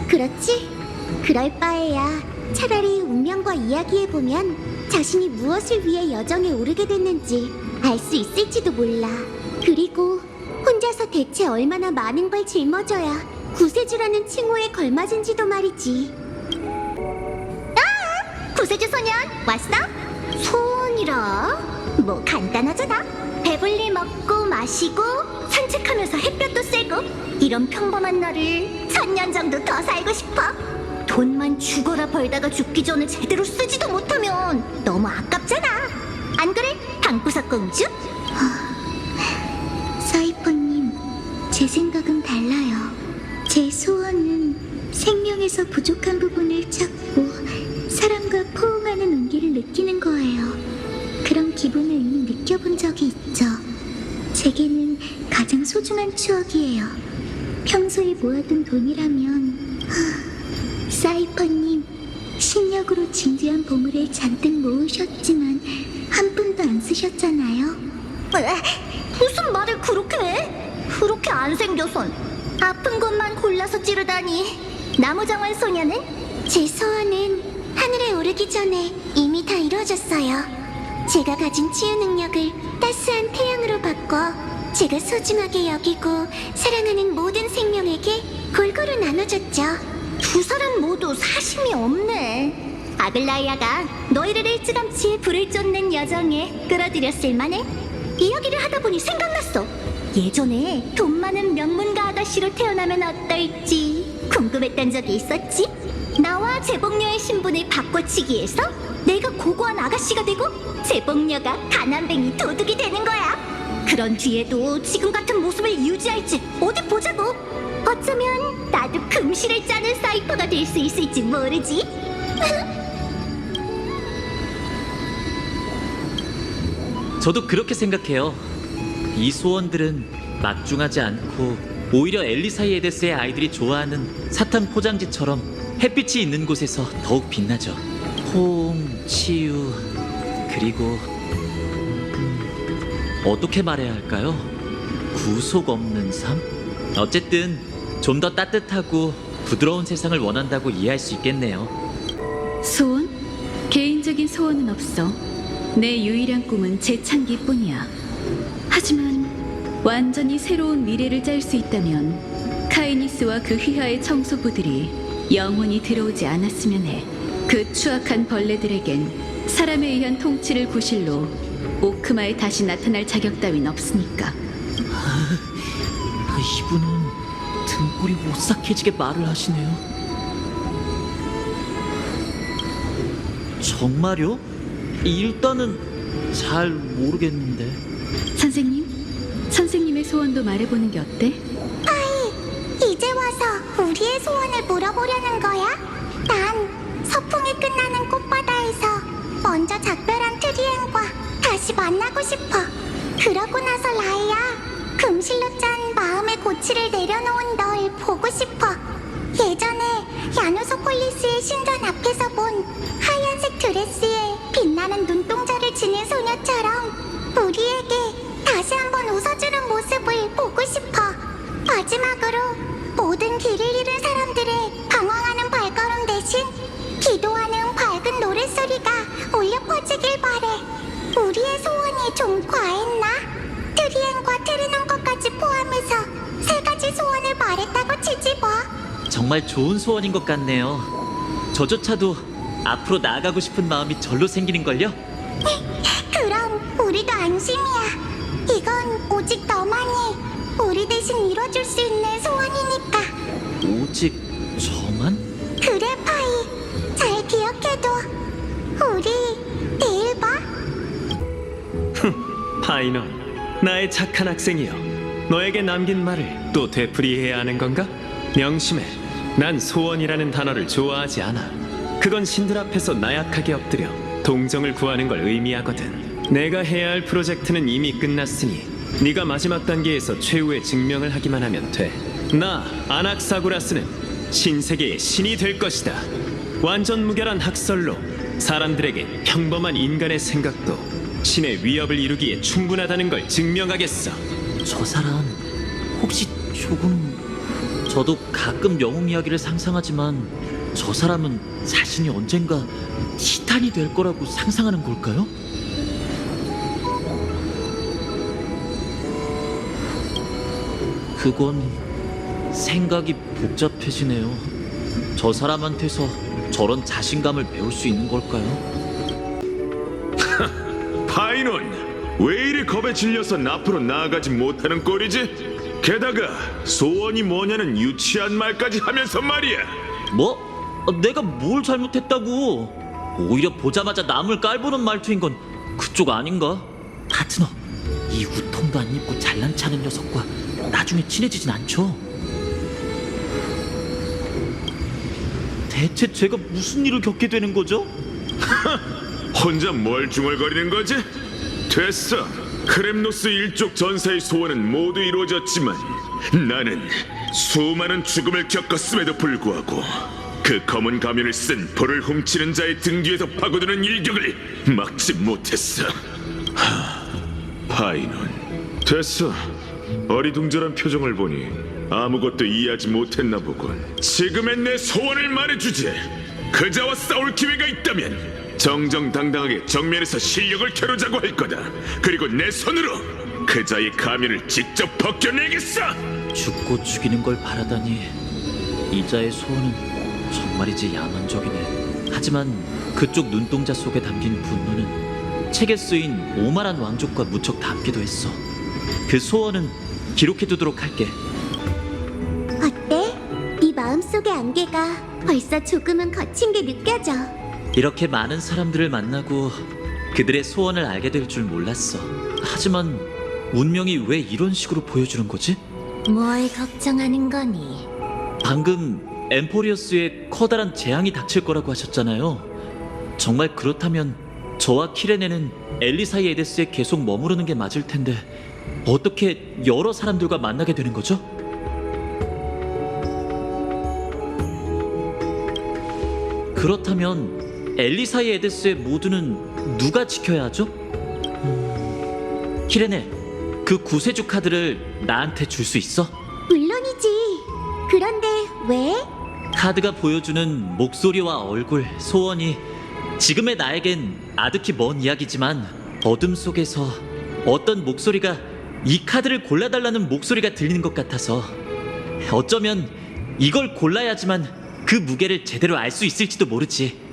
S7: 그렇지? 그럴 바에야 차라리 운명과 이야기해보면 자신이 무엇을 위해 여정에 오르게 됐는지 알 수 있을지도 몰라. 그리고 혼자서 대체 얼마나 많은 걸 짊어져야 구세주라는 칭호에 걸맞은지도 말이지. 구세주 소년 왔어? 소원이라? 뭐 간단하잖아. 배불리 먹고 마시고 산책하면서 햇볕도 쐬고 이런 평범한 나를 1000년 정도 더 살고 싶어. 돈만 죽어라 벌다가 죽기 전에 제대로 쓰지도 못하면 너무 아깝잖아. 안 그래? 방구석 공주? 사이퍼님, 제 생각은 달라요. 제 소원은 생명에서 부족한 부분을 찾고 사람과 포옹하는 온기를 느끼는 거예요. 그런 기분을 이미 느껴본 적이 있죠. 제게는 가장 소중한 추억이에요. 평소에 모아둔 돈이라면 사이퍼님, 신력으로 진지한 보물을 잔뜩 모으셨지만 한 푼도 안 쓰셨잖아요. 무슨 말을 그렇게 해? 그렇게 안 생겨선 아픈 것만 골라서 찌르다니. 나무정원 소녀는? 제 소원은 하늘에 오르기 전에 이미 다 이루어졌어요. 제가 가진 치유 능력을 따스한 태양으로 바꿔 제가 소중하게 여기고 사랑하는 모든 생명에게 골고루 나눠줬죠. 두 사람 모두 사심이 없네. 아글라이아가 너희를 일찌감치 불을 쫓는 여정에 끌어들였을 만해. 이야기를 하다 보니 생각났어. 예전에 돈 많은 명문가 아가씨로 태어나면 어떨지 궁금했던 적이 있었지. 나와 제복녀의 신분을 바꿔치기해서 내가 고고한 아가씨가 되고 제복녀가 가난뱅이 도둑이 되는 거야. 그런 뒤에도 지금 같은 모습을 유지할지 어디 보자고. 어쩌면 나도 금실을 짜는 사이퍼가 될 수 있을지 모르지.
S8: 저도 그렇게 생각해요. 이 소원들은 막중하지 않고 오히려 엘리사이에데스의 아이들이 좋아하는 사탕 포장지처럼 햇빛이 있는 곳에서 더욱 빛나죠. 포옹, 치유, 그리고 어떻게 말해야 할까요? 구속 없는 삶? 어쨌든 좀 더 따뜻하고 부드러운 세상을 원한다고 이해할 수 있겠네요.
S1: 소원? 개인적인 소원은 없어. 내 유일한 꿈은 재창기뿐이야. 하지만 완전히 새로운 미래를 짤 수 있다면 카이니스와 그 휘하의 청소부들이 영원히 들어오지 않았으면 해. 그 추악한 벌레들에겐 사람에 의한 통치를 구실로 오크마에 다시 나타날 자격 따윈 없으니까.
S8: 이분은 등골이 오싹해지게 말을 하시네요. 정말요? 일단은 잘 모르겠는데.
S1: 선생님의 소원도 말해보는 게 어때?
S7: 이제 와서 우리의 소원을 물어보려는 거야? 난 서풍이 끝나는 꽃바다에서 먼저 작별한 트리엔과 다시 만나고 싶어. 그러고 나서 라이야, 금실로 짠 마음의 고치를 내려놓은 널 보고 싶어. 예전에 야누소폴리스의 신전 앞에서 본 하얀색 드레스에 빛나는 눈동자를 지닌 소녀처럼 우리에게 다시 한번 웃어주는 모습을 보고 싶어. 마지막으로 모든 길을 잃은 사람들의 방황하는 발걸음 대신 기도하는 밝은 노랫소리가 울려 퍼지길 바래. 우리의 소원이 좀 과했나? 트리엔과 트리논 것까지 포함해서 3가지 소원을 말했다고 치지 뭐.
S8: 정말 좋은 소원인 것 같네요. 저조차도 앞으로 나아가고 싶은 마음이 절로 생기는걸요?
S7: 그럼 우리도 안심이야. 이건 오직 너만이 우리 대신 이뤄줄 수 있는 소원이니까.
S8: 오직 저만?
S7: 그래, 파이. 잘 기억해둬. 우리 내일 봐.
S9: 파이넌, 나의 착한 학생이여, 너에게 남긴 말을 또 되풀이해야 하는 건가? 명심해, 난 소원이라는 단어를 좋아하지 않아. 그건 신들 앞에서 나약하게 엎드려 동정을 구하는 걸 의미하거든. 내가 해야 할 프로젝트는 이미 끝났으니 네가 마지막 단계에서 최후의 증명을 하기만 하면 돼. 나 아낙사구라스는 신세계의 신이 될 것이다. 완전 무결한 학설로 사람들에게 평범한 인간의 생각도 신의 위협을 이루기에 충분하다는 걸 증명하겠어.
S8: 저 사람 혹시 조금... 저도 가끔 영웅 이야기를 상상하지만 저 사람은 자신이 언젠가 티탄이 될 거라고 상상하는 걸까요? 그건 생각이 복잡해지네요. 저 사람한테서 저런 자신감을 배울 수 있는 걸까요?
S2: 파이논, 왜 이리 겁에 질려서 앞으로 나아가지 못하는 꼴이지? 게다가 소원이 뭐냐는 유치한 말까지 하면서 말이야.
S8: 뭐? 내가 뭘 잘못했다고? 오히려 보자마자 남을 깔보는 말투인 건 그쪽 아닌가? 파트너, 이 우통도 안 입고 잘난 체하는 녀석과 나중에 친해지진 않죠? 대체 제가 무슨 일을 겪게 되는 거죠?
S2: 혼자 뭘 중얼거리는 거지? 됐어. 크렘노스 일족 전사의 소원은 모두 이루어졌지만 나는 수많은 죽음을 겪었음에도 불구하고 그 검은 가면을 쓴 불을 훔치는 자의 등 뒤에서 파고드는 일격을 막지 못했어. 파이논, 됐어. 어리둥절한 표정을 보니 아무것도 이해하지 못했나 보군. 지금의 내 소원을 말해주지. 그자와 싸울 기회가 있다면 정정당당하게 정면에서 실력을 겨루자고 할 거다. 그리고 내 손으로 그자의 가면을 직접 벗겨내겠어.
S8: 죽고 죽이는 걸 바라다니 이자의 소원은 정말이지 야만적이네. 하지만 그쪽 눈동자 속에 담긴 분노는 책에 쓰인 오만한 왕족과 무척 닮기도 했어. 그 소원은 기록해두도록 할게.
S7: 어때? 네 마음속의 안개가 벌써 조금은 거친 게 느껴져.
S8: 이렇게 많은 사람들을 만나고 그들의 소원을 알게 될 줄 몰랐어. 하지만 운명이 왜 이런 식으로 보여주는 거지?
S6: 뭘 걱정하는 거니?
S8: 방금 엠포리어스에 커다란 재앙이 닥칠 거라고 하셨잖아요. 정말 그렇다면 저와 키레네는 엘리사이 에데스에 계속 머무르는 게 맞을 텐데 어떻게 여러 사람들과 만나게 되는 거죠? 그렇다면 엘리사이 에데스의 모두는 누가 지켜야 하죠? 키레네, 그 구세주 카드를 나한테 줄 수 있어?
S7: 물론이지. 그런데 왜?
S8: 카드가 보여주는 목소리와 얼굴, 소원이 지금의 나에겐 아득히 먼 이야기지만 어둠 속에서 어떤 목소리가 이 카드를 골라달라는 목소리가 들리는 것 같아서 어쩌면 이걸 골라야지만 그 무게를 제대로 알 수 있을지도 모르지.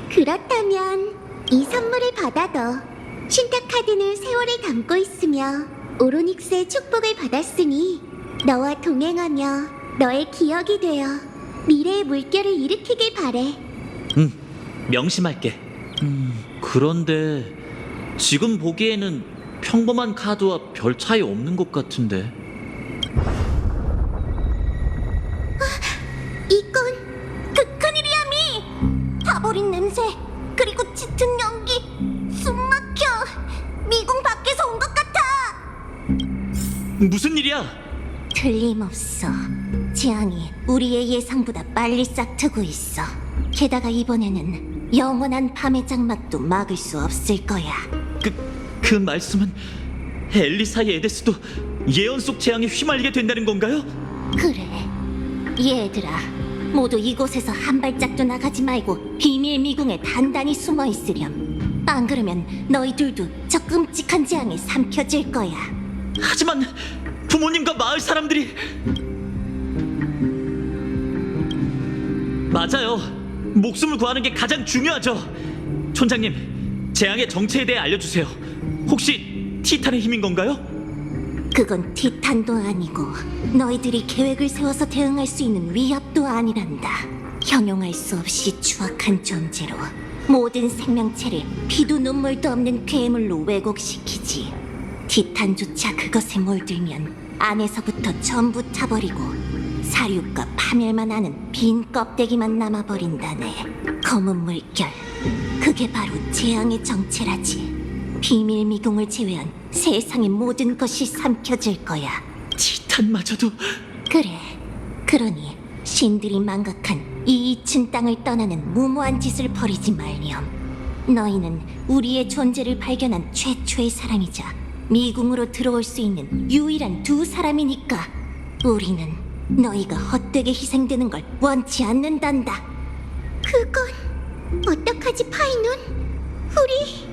S7: 그렇다면 이 선물을 받아둬. 신탁 카드는 세월을 담고 있으며 오로닉스의 축복을 받았으니 너와 동행하며 너의 기억이 되어 미래의 물결을 일으키길 바래.
S8: 응, 명심할게. 그런데 지금 보기에는 평범한 카드와 별 차이 없는 것 같은데.
S6: 이건 큰일이야미! 타버린 냄새, 그리고 짙은 연기, 숨 막혀! 미궁 밖에서 온 것 같아!
S8: 무슨 일이야?
S6: 틀림없어. 재앙이 우리의 예상보다 빨리 싹트고 있어. 게다가 이번에는 영원한 밤의 장막도 막을 수 없을 거야.
S8: 그 말씀은 엘리사의 에데스도 예언 속 재앙에 휘말리게 된다는 건가요?
S6: 그래. 얘들아, 모두 이곳에서 한 발짝도 나가지 말고 비밀 미궁에 단단히 숨어 있으렴. 안 그러면 너희들도 저 끔찍한 재앙에 삼켜질 거야.
S8: 하지만 부모님과 마을 사람들이... 맞아요. 목숨을 구하는 게 가장 중요하죠. 촌장님, 재앙의 정체에 대해 알려주세요. 혹시 티탄의 힘인 건가요?
S6: 그건 티탄도 아니고 너희들이 계획을 세워서 대응할 수 있는 위협도 아니란다. 형용할 수 없이 추악한 존재로 모든 생명체를 피도 눈물도 없는 괴물로 왜곡시키지. 티탄조차 그것에 몰들면 안에서부터 전부 타버리고 사륙과 파멸만 하는 빈 껍데기만 남아버린다네. 검은 물결, 그게 바로 재앙의 정체라지. 비밀 미궁을 제외한 세상의 모든 것이 삼켜질 거야.
S8: 티탄마저도
S6: 그래. 그러니 신들이 망각한 이 잊힌 땅을 떠나는 무모한 짓을 벌이지 말렴. 너희는 우리의 존재를 발견한 최초의 사람이자 미궁으로 들어올 수 있는 유일한 두 사람이니까 우리는 너희가 헛되게 희생되는 걸 원치 않는단다.
S7: 그건 어떡하지, 파이논? 우리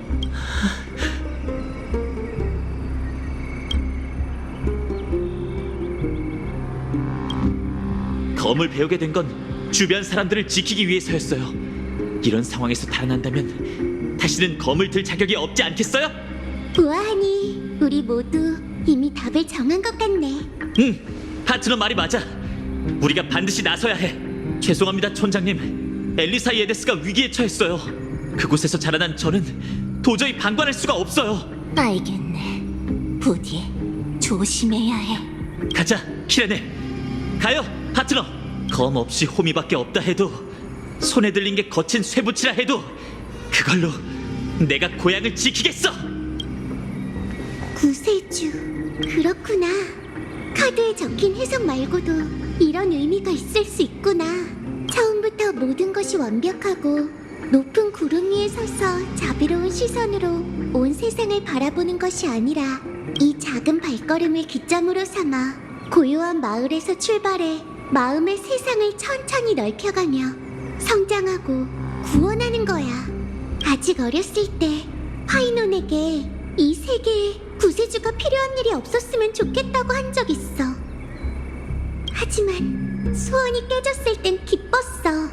S8: 검을 배우게 된 건 주변 사람들을 지키기 위해서였어요. 이런 상황에서 달아난다면 다시는 검을 들 자격이 없지 않겠어요?
S7: 우아하니 우리 모두 이미 답을 정한 것 같네.
S8: 하트너 말이 맞아. 우리가 반드시 나서야 해. 죄송합니다, 촌장님. 엘리사 예데스가 위기에 처했어요. 그곳에서 자라난 저는 도저히 방관할 수가 없어요.
S6: 알겠네. 부디 조심해야 해.
S8: 가자, 키레네. 가요, 하트너. 검 없이 호미밖에 없다 해도, 손에 들린 게 거친 쇠붙이라 해도 그걸로 내가 고향을 지키겠어.
S7: 구세주, 그렇구나. 카드에 적힌 해석 말고도 이런 의미가 있을 수 있구나. 처음부터 모든 것이 완벽하고 높은 구름 위에 서서 자비로운 시선으로 온 세상을 바라보는 것이 아니라 이 작은 발걸음을 기점으로 삼아 고요한 마을에서 출발해 마음의 세상을 천천히 넓혀가며 성장하고 구원하는 거야. 아직 어렸을 때 파이논에게 이 세계에 구세주가 필요한 일이 없었으면 좋겠다고 한 적 있어. 하지만 소원이 깨졌을 땐 기뻤어.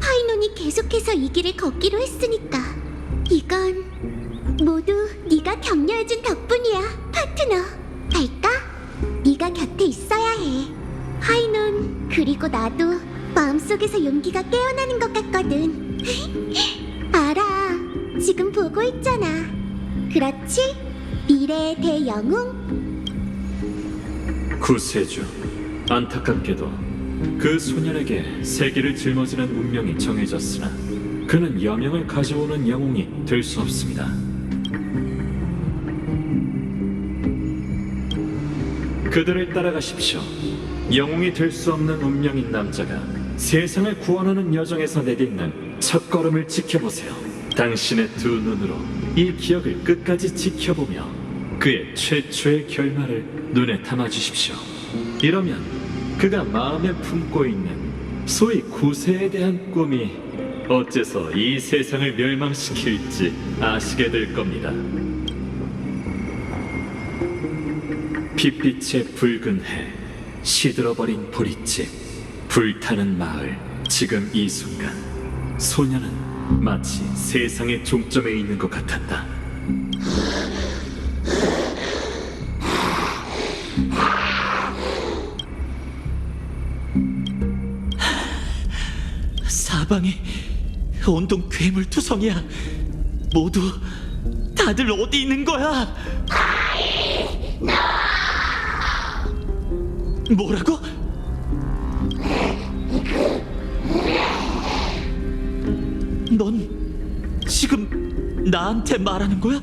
S7: 파이논이 계속해서 이 길을 걷기로 했으니까. 이건 모두 네가 격려해준 덕분이야, 파트너. 갈까? 네가 곁에 있어야 해. 파이논, 그리고 나도 마음속에서 용기가 깨어나는 것 같거든. 알아. 지금 보고 있잖아. 그렇지? 미래의 대영웅?
S10: 구세주, 안타깝게도 그 소년에게 세계를 짊어지는 운명이 정해졌으나 그는 여명을 가져오는 영웅이 될 수 없습니다. 그들을 따라가십시오. 영웅이 될 수 없는 운명인 남자가 세상을 구원하는 여정에서 내딛는 첫걸음을 지켜보세요. 당신의 두 눈으로 이 기억을 끝까지 지켜보며 그의 최초의 결말을 눈에 담아주십시오. 이러면 그가 마음에 품고 있는 소위 구세에 대한 꿈이 어째서 이 세상을 멸망시킬지 아시게 될 겁니다. 핏빛의 붉은 해, 시들어버린 보릿집, 불타는 마을. 지금 이 순간 소녀는 마치 세상의 종점에 있는 것 같았다.
S8: 사방이 온통 괴물투성이야. 모두 다들 어디 있는 거야? 뭐라고? 넌 지금 나한테 말하는 거야?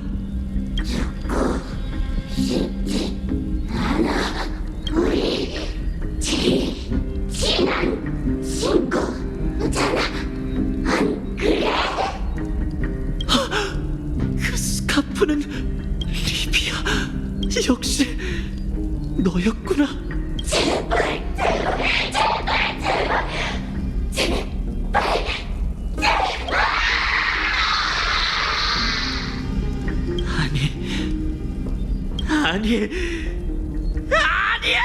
S8: 그 스카프는 리비아. 역시 너였구나. 아니, 아니야!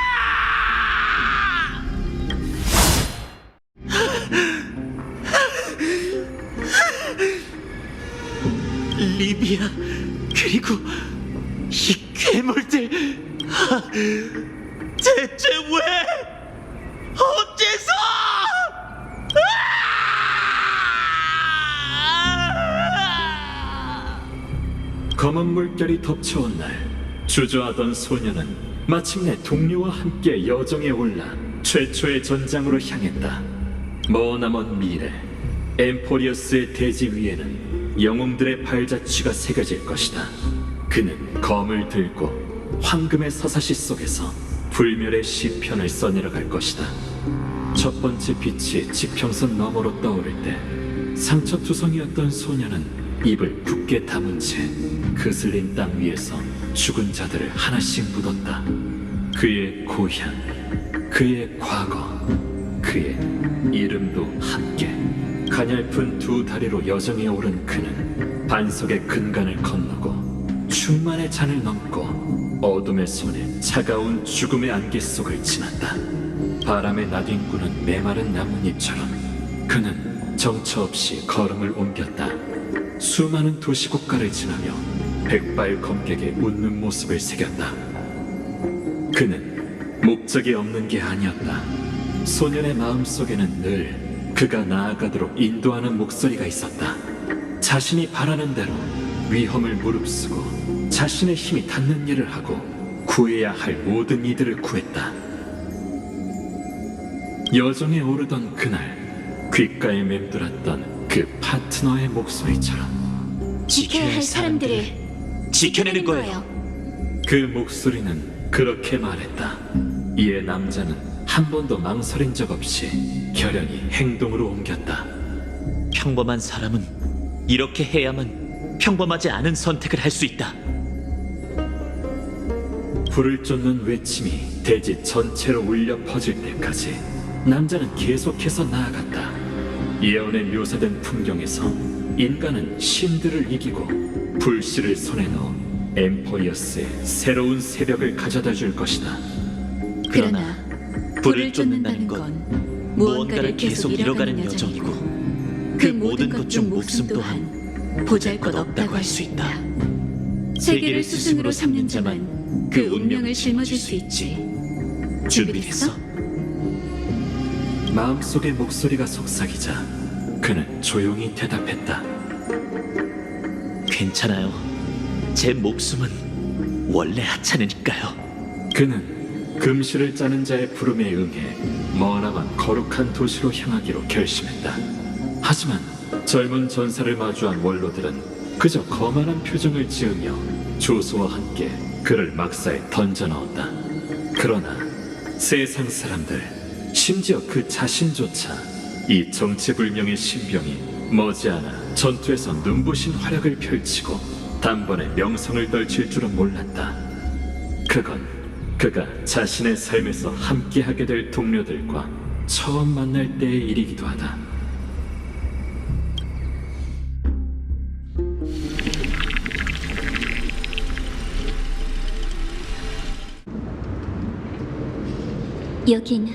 S8: 리비아, 그리고 이 괴물들, 대체 왜? 어째서?
S10: 검은 물결이 덮쳐온 날 주저하던 소녀는 마침내 동료와 함께 여정에 올라 최초의 전장으로 향했다. 머나먼 미래, 엠포리어스의 대지 위에는 영웅들의 발자취가 새겨질 것이다. 그는 검을 들고 황금의 서사시 속에서 불멸의 시편을 써내려갈 것이다. 첫 번째 빛이 지평선 너머로 떠오를 때 상처투성이었던 소녀는 입을 굳게 다문 채 그슬린 땅 위에서 죽은 자들을 하나씩 묻었다. 그의 고향, 그의 과거, 그의 이름도 함께. 가냘픈 두 다리로 여정에 오른 그는 반석의 근간을 건너고 충만의 잔을 넘고 어둠의 손에 차가운 죽음의 안개 속을 지났다. 바람에 나뒹구는 메마른 나뭇잎처럼 그는 정처 없이 걸음을 옮겼다. 수많은 도시국가를 지나며 백발 검객의 웃는 모습을 새겼다. 그는 목적이 없는 게 아니었다. 소년의 마음속에는 늘 그가 나아가도록 인도하는 목소리가 있었다. 자신이 바라는 대로 위험을 무릅쓰고 자신의 힘이 닿는 일을 하고 구해야 할 모든 이들을 구했다. 여정에 오르던 그날 귓가에 맴돌았던 그 파트너의 목소리처럼
S3: 지켜야 할 사람들을
S8: 지켜내는 거예요.
S10: 그 목소리는 그렇게 말했다. 이에 남자는 한 번도 망설인 적 없이 결연히 행동으로 옮겼다.
S8: 평범한 사람은 이렇게 해야만 평범하지 않은 선택을 할 수 있다.
S10: 불을 쫓는 외침이 대지 전체로 울려 퍼질 때까지 남자는 계속해서 나아갔다. 예언에 묘사된 풍경에서 인간은 신들을 이기고 불씨를 손에 넣어 엠포리어스의 새로운 새벽을 가져다 줄 것이다.
S8: 그러나 불을 쫓는다는 건 무언가를 계속 잃어가는 여정이고 그 모든 것 중 목숨 또한 보잘것없다고 할 수 있다. 세계를 스승으로 삼는 자만 그 운명을 짊어질 수 있지. 준비됐어?
S10: 마음속의 목소리가 속삭이자 그는 조용히 대답했다.
S8: 괜찮아요. 제 목숨은 원래 하찮으니까요.
S10: 그는 금시를 짜는 자의 부름에 응해 머나먼 거룩한 도시로 향하기로 결심했다. 하지만 젊은 전사를 마주한 원로들은 그저 거만한 표정을 지으며 조수와 함께 그를 막사에 던져 넣었다. 그러나 세상 사람들, 심지어 그 자신조차 이 정체불명의 신병이 머지않아 전투에서 눈부신 활약을 펼치고 단번에 명성을 떨칠 줄은 몰랐다. 그건 그가 자신의 삶에서 함께하게 될 동료들과 처음 만날 때의 일이기도 하다.
S1: 여긴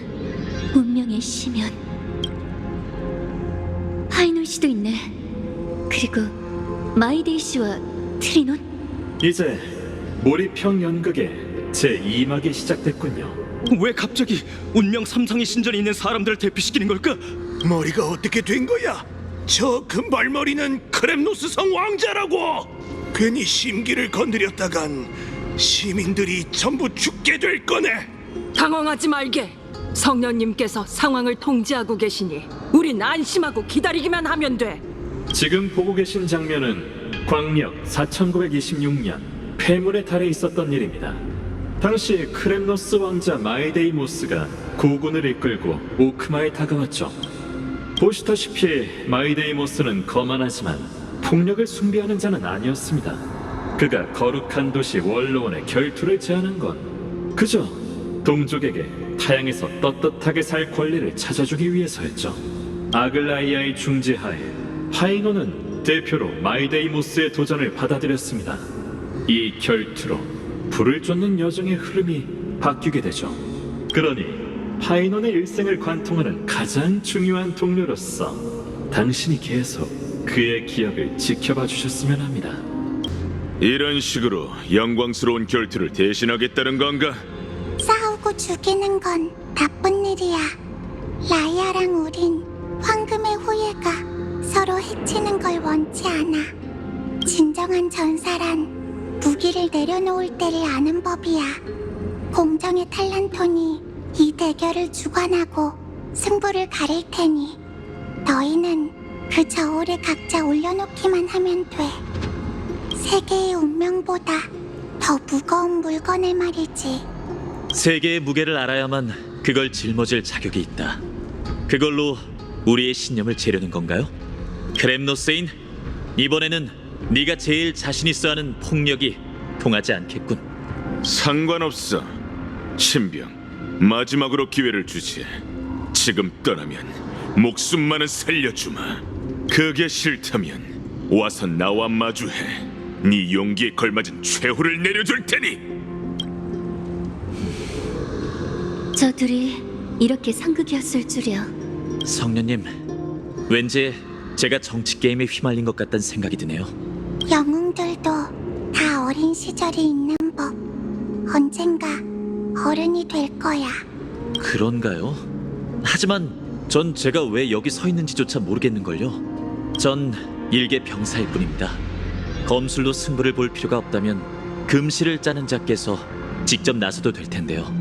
S1: 운명의 심연. 파이논 씨도 있네. 그리고 마이데이 씨와 트리논?
S10: 이제 몰입형 연극의 제2막이 시작됐군요.
S11: 왜 갑자기 운명 삼상의 신전에 있는 사람들을 대피시키는 걸까?
S12: 머리가 어떻게 된 거야? 저 금발머리는 크렘노스 성 왕자라고! 괜히 심기를 건드렸다간 시민들이 전부 죽게 될 거네!
S3: 당황하지 말게. 성녀님께서 상황을 통제하고 계시니 우린 안심하고 기다리기만 하면 돼.
S10: 지금 보고 계신 장면은 광력 4926년 폐물의 달에 있었던 일입니다. 당시 크렘노스 왕자 마이데이모스가 고군을 이끌고 오크마에 다가왔죠. 보시다시피 마이데이모스는 거만하지만 폭력을 숭배하는 자는 아니었습니다. 그가 거룩한 도시 원로원의 결투를 제안한 건 그저 동족에게 타양에서 떳떳하게 살 권리를 찾아주기 위해서였죠. 아글라이아의 중재하에 파이노는 대표로 마이데이모스의 도전을 받아들였습니다. 이 결투로 불을 쫓는 여정의 흐름이 바뀌게 되죠. 그러니 파이논의 일생을 관통하는 가장 중요한 동료로서 당신이 계속 그의 기억을 지켜봐 주셨으면 합니다.
S2: 이런 식으로 영광스러운 결투를 대신하겠다는 건가?
S7: 싸우고 죽이는 건 나쁜 일이야. 라이아랑 우린 황금의 후예가 서로 해치는 걸 원치 않아. 진정한 전사란 무기를 내려놓을 때를 아는 법이야. 공정의 탈란톤이 이 대결을 주관하고 승부를 가릴 테니 너희는 그 저울에 각자 올려놓기만 하면 돼. 세계의 운명보다 더 무거운 물건을 말이지.
S8: 세계의 무게를 알아야만 그걸 짊어질 자격이 있다. 그걸로 우리의 신념을 재려는 건가요? 크렘노스인, 이번에는 네가 제일 자신 있어 하는 폭력이 통하지 않겠군.
S2: 상관없어. 신병, 마지막으로 기회를 주지. 지금 떠나면 목숨만은 살려주마. 그게 싫다면 와서 나와 마주해. 네 용기에 걸맞은 최후를 내려줄 테니.
S1: 저 둘이 이렇게 상극이었을 줄이야.
S8: 성녀님, 왠지 제가 정치 게임에 휘말린 것 같다는 생각이 드네요.
S7: 영웅들도 다 어린 시절이 있는 법. 언젠가 어른이 될 거야.
S8: 그런가요? 하지만 전 제가 왜 여기 서 있는지조차 모르겠는걸요. 전 일개 병사일 뿐입니다. 검술로 승부를 볼 필요가 없다면 금실을 짜는 자께서 직접 나서도 될 텐데요.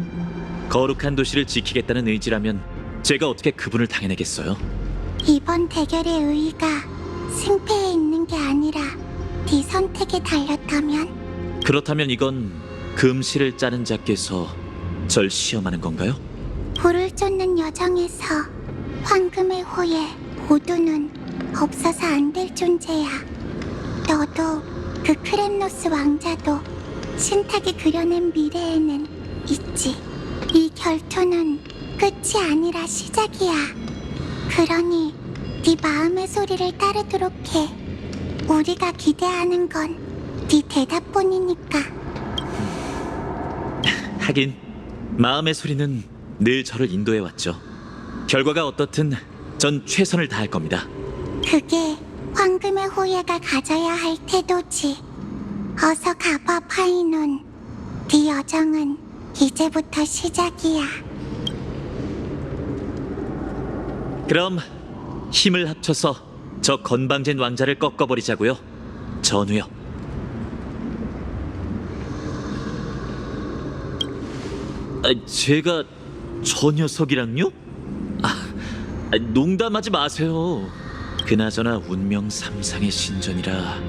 S8: 거룩한 도시를 지키겠다는 의지라면 제가 어떻게 그분을 당해내겠어요?
S7: 이번 대결의 의의가 승패에 있는 게 아니라 네 선택에 달렸다면?
S8: 그렇다면 이건 금실을 짜는 자께서 절 시험하는 건가요?
S7: 불을 쫓는 여정에서 황금의 호에 모두는 없어서 안 될 존재야. 너도 그 크렘노스 왕자도 신탁이 그려낸 미래에는 있지. 이 결투는 끝이 아니라 시작이야. 그러니 네 마음의 소리를 따르도록 해. 우리가 기대하는 건 네 대답뿐이니까.
S8: 하긴 마음의 소리는 늘 저를 인도해왔죠. 결과가 어떻든 전 최선을 다할 겁니다.
S7: 그게 황금의 호예가 가져야 할 태도지. 어서 가봐, 파이논. 네 여정은 이제부터 시작이야.
S8: 그럼 힘을 합쳐서 저 건방진 왕자를 꺾어버리자고요. 전우요. 제가 저 녀석이랑요? 농담하지 마세요. 그나저나 운명 3상의 신전이라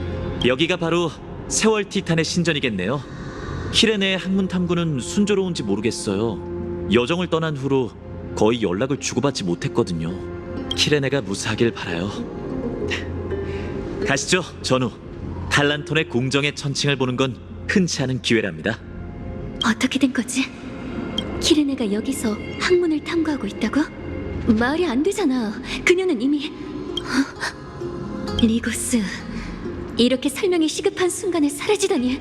S8: 여기가 바로 세월 티탄의 신전이겠네요. 키레네의 학문 탐구는 순조로운지 모르겠어요. 여정을 떠난 후로 거의 연락을 주고받지 못했거든요. 키레네가 무사하길 바라요. 가시죠, 전우. 탈란톤의 공정의 천칭을 보는 건 흔치 않은 기회랍니다.
S1: 어떻게 된 거지? 키르네가 여기서 학문을 탐구하고 있다고? 말이 안 되잖아. 그녀는 이미... 리고스, 이렇게 설명이 시급한 순간에 사라지다니.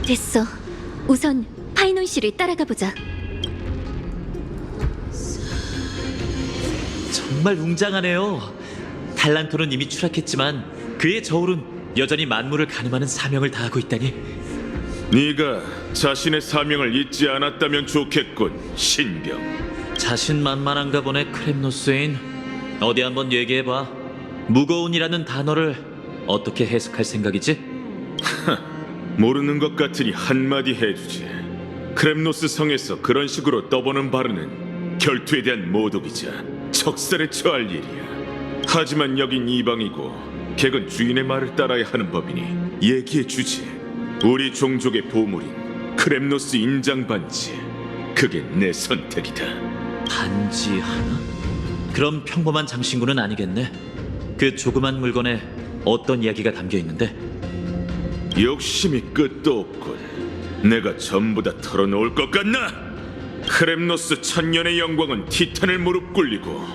S1: 됐어. 우선 파이논 씨를 따라가 보자.
S8: 정말 웅장하네요. 탈란토는 이미 추락했지만 그의 저울은 여전히 만물을 가늠하는 사명을 다하고 있다니.
S2: 네가 자신의 사명을 잊지 않았다면 좋겠군, 신병.
S8: 자신만만한가 보네, 크렘노스인. 어디 한번 얘기해봐. 무거운이라는 단어를 어떻게 해석할 생각이지?
S2: 모르는 것 같으니 한마디 해주지. 크렘노스 성에서 그런 식으로 떠보는 바르는 결투에 대한 모독이자 적살에 처할 일이야. 하지만 여긴 이방이고 객은 주인의 말을 따라야 하는 법이니 얘기해주지. 우리 종족의 보물인 크렘노스 인장 반지, 그게 내 선택이다.
S8: 반지 하나? 그럼 평범한 장신구는 아니겠네. 그 조그만 물건에 어떤 이야기가 담겨 있는데?
S2: 욕심이 끝도 없군. 내가 전부 다 털어놓을 것 같나? 크렘노스 천년의 영광은 티탄을 무릎 꿇리고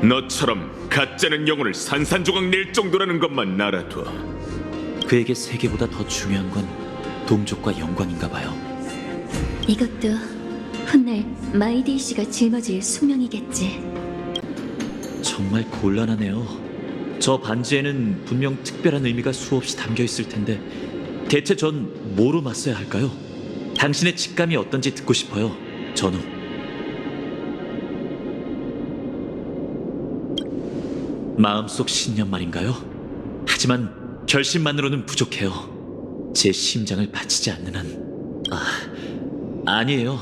S2: 너처럼 가짜는 영혼을 산산조각 낼 정도라는 것만 알아둬.
S8: 그에게 세계보다 더 중요한 건 동족과 영광인가 봐요.
S1: 이것도 훗날 마이데이 씨가 짊어질 숙명이겠지.
S8: 정말 곤란하네요. 저 반지에는 분명 특별한 의미가 수없이 담겨 있을 텐데 대체 전 뭐로 맞서야 할까요? 당신의 직감이 어떤지 듣고 싶어요, 전우. 마음속 신념 말인가요? 하지만 결심만으로는 부족해요. 제 심장을 바치지 않는 한... 아니에요.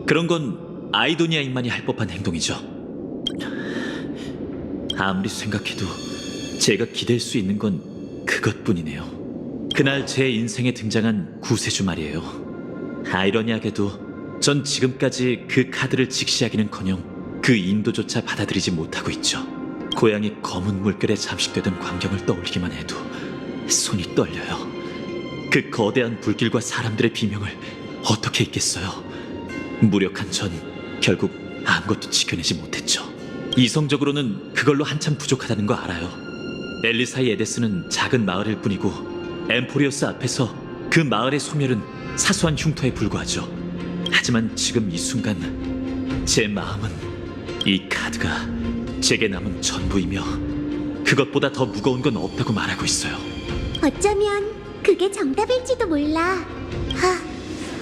S8: 그런 건 아이도니아인만이 할 법한 행동이죠. 아무리 생각해도 제가 기댈 수 있는 건 그것뿐이네요. 그날 제 인생에 등장한 구세주 말이에요. 아이러니하게도 전 지금까지 그 카드를 직시하기는커녕 그 인도조차 받아들이지 못하고 있죠. 고향이 검은 물결에 잠식되던 광경을 떠올리기만 해도 손이 떨려요. 그 거대한 불길과 사람들의 비명을 어떻게 잊겠어요. 무력한 전 결국 아무것도 지켜내지 못했죠. 이성적으로는 그걸로 한참 부족하다는 거 알아요. 엘리사이 에데스는 작은 마을일 뿐이고 엠포리오스 앞에서 그 마을의 소멸은 사소한 흉터에 불과하죠. 하지만 지금 이 순간 제 마음은 이 카드가 제게 남은 전부이며 그것보다 더 무거운 건 없다고 말하고 있어요.
S7: 어쩌면 그게 정답일지도 몰라.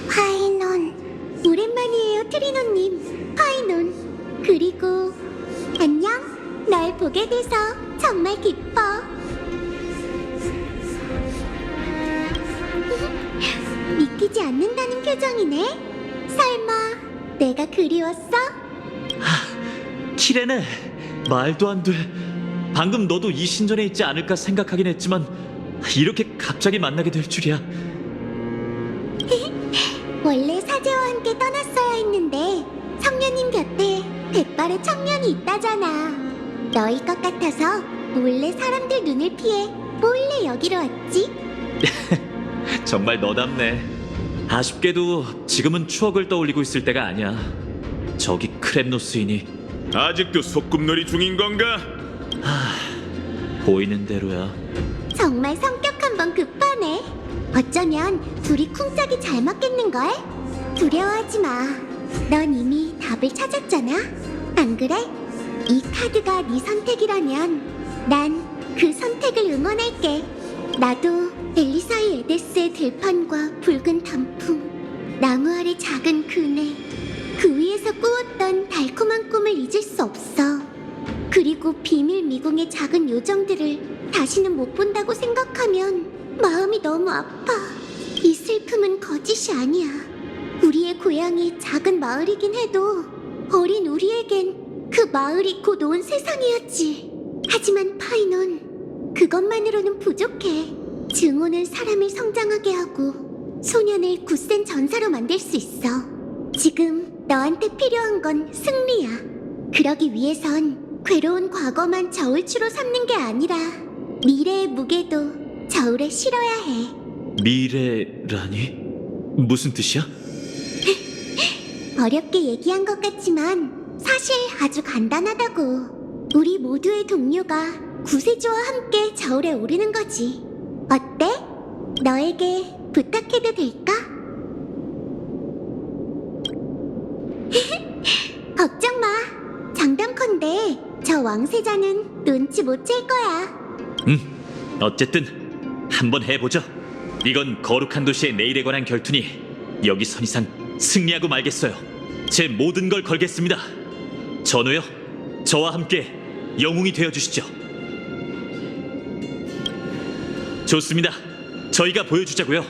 S7: 파이논. 오랜만이에요, 트리노님. 파이논. 그리고 안녕. 널 보게 돼서 정말 기뻐. 믿기지 않는다는 표정이네. 설마 내가 그리웠어?
S8: 키레네, 말도 안 돼. 방금 너도 이 신전에 있지 않을까 생각하긴 했지만 이렇게 갑자기 만나게 될 줄이야.
S7: 원래 사제와 함께 떠났어야 했는데 성녀님 곁에 백발의 청년이 있다잖아. 너일 것 같아서 몰래 사람들 눈을 피해 몰래 여기로 왔지.
S8: 정말 너답네. 아쉽게도 지금은 추억을 떠올리고 있을 때가 아니야. 저기 크랩노스이니
S2: 아직도 소꿉놀이 중인 건가?
S8: 보이는 대로야.
S7: 정말 성격 한번 급하네. 어쩌면 둘이 쿵짝이 잘 맞겠는걸? 두려워하지 마. 넌 이미 답을 찾았잖아. 안 그래? 이 카드가 네 선택이라면 난 그 선택을 응원할게. 나도 엘리사이 에데스의 들판과 붉은 단풍, 나무 아래 작은 그네, 그 위에서 꾸었던 달콤한 꿈을 잊을 수 없어. 그리고 비밀 미궁의 작은 요정들을 다시는 못 본다고 생각하면 마음이 너무 아파. 이 슬픔은 거짓이 아니야. 우리의 고향이 작은 마을이긴 해도 어린 우리에겐 그 마을이 곧 온 세상이었지. 하지만 파이논, 그것만으로는 부족해. 증오는 사람을 성장하게 하고 소년을 굳센 전사로 만들 수 있어. 지금 너한테 필요한 건 승리야. 그러기 위해선 괴로운 과거만 저울추로 삼는 게 아니라 미래의 무게도 저울에 실어야 해.
S8: 미래라니? 무슨 뜻이야?
S7: 어렵게 얘기한 것 같지만 사실 아주 간단하다고. 우리 모두의 동료가 구세주와 함께 저울에 오르는 거지. 어때? 너에게 부탁해도 될까? 걱정 마. 장담컨대 저 왕세자는 눈치 못 챌 거야.
S8: 어쨌든 한번 해보죠. 이건 거룩한 도시의 내일에 관한 결투니 여기 선 이상 승리하고 말겠어요. 제 모든 걸 걸겠습니다. 전우여, 저와 함께 영웅이 되어주시죠. 좋습니다. 저희가 보여주자고요.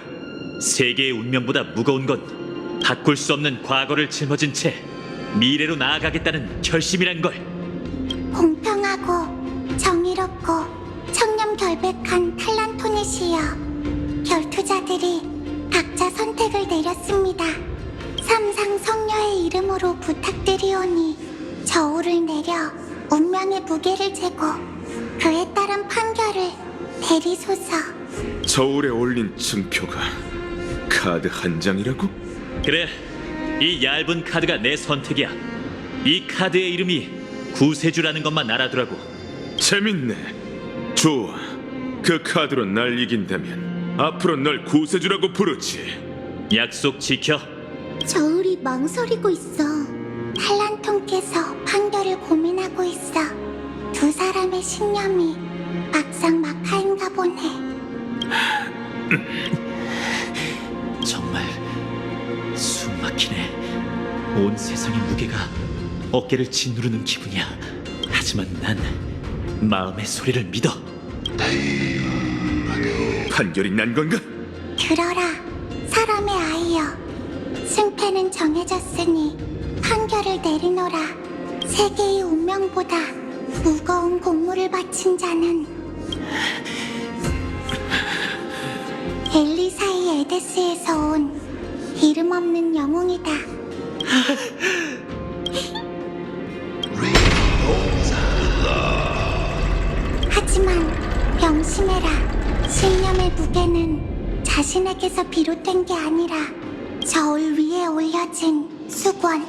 S8: 세계의 운명보다 무거운 건 바꿀 수 없는 과거를 짊어진 채 미래로 나아가겠다는 결심이란 걸.
S7: 공평하고 정의롭고 청렴결백한 탈란토넷이여, 결투자들이 각자 선택을 내렸습니다. 삼상 성녀의 이름으로 부탁드리오니 저울을 내려 운명의 무게를 재고 그에 따른 판결을 내리소서.
S2: 저울에 올린 증표가 카드 한 장이라고?
S8: 그래, 이 얇은 카드가 내 선택이야. 이 카드의 이름이 구세주라는 것만 알아두라고.
S2: 재밌네. 좋아. 그 카드로 날 이긴다면 앞으로 널 구세주라고 부르지.
S8: 약속 지켜.
S7: 저울이 망설이고 있어. 탈란톤께서 판결을 고민하고 있어. 두 사람의 신념이 막상 막하인가 보네.
S8: 정말 숨 막히네. 온 세상의 무게가 어깨를 짓누르는 기분이야. 하지만 난 마음의 소리를 믿어.
S2: 판결이 난 건가?
S7: 들어라, 사람의 아이여. 승패는 정해졌으니 판결을 내리노라. 세계의 운명보다 무거운 공물을 바친 자는 엘리사의 에데스에서 온 이름 없는 영웅이다. 하지만 명심해라. 신념의 무게는 자신에게서 비롯된 게 아니라 저울 위에 올려진 수건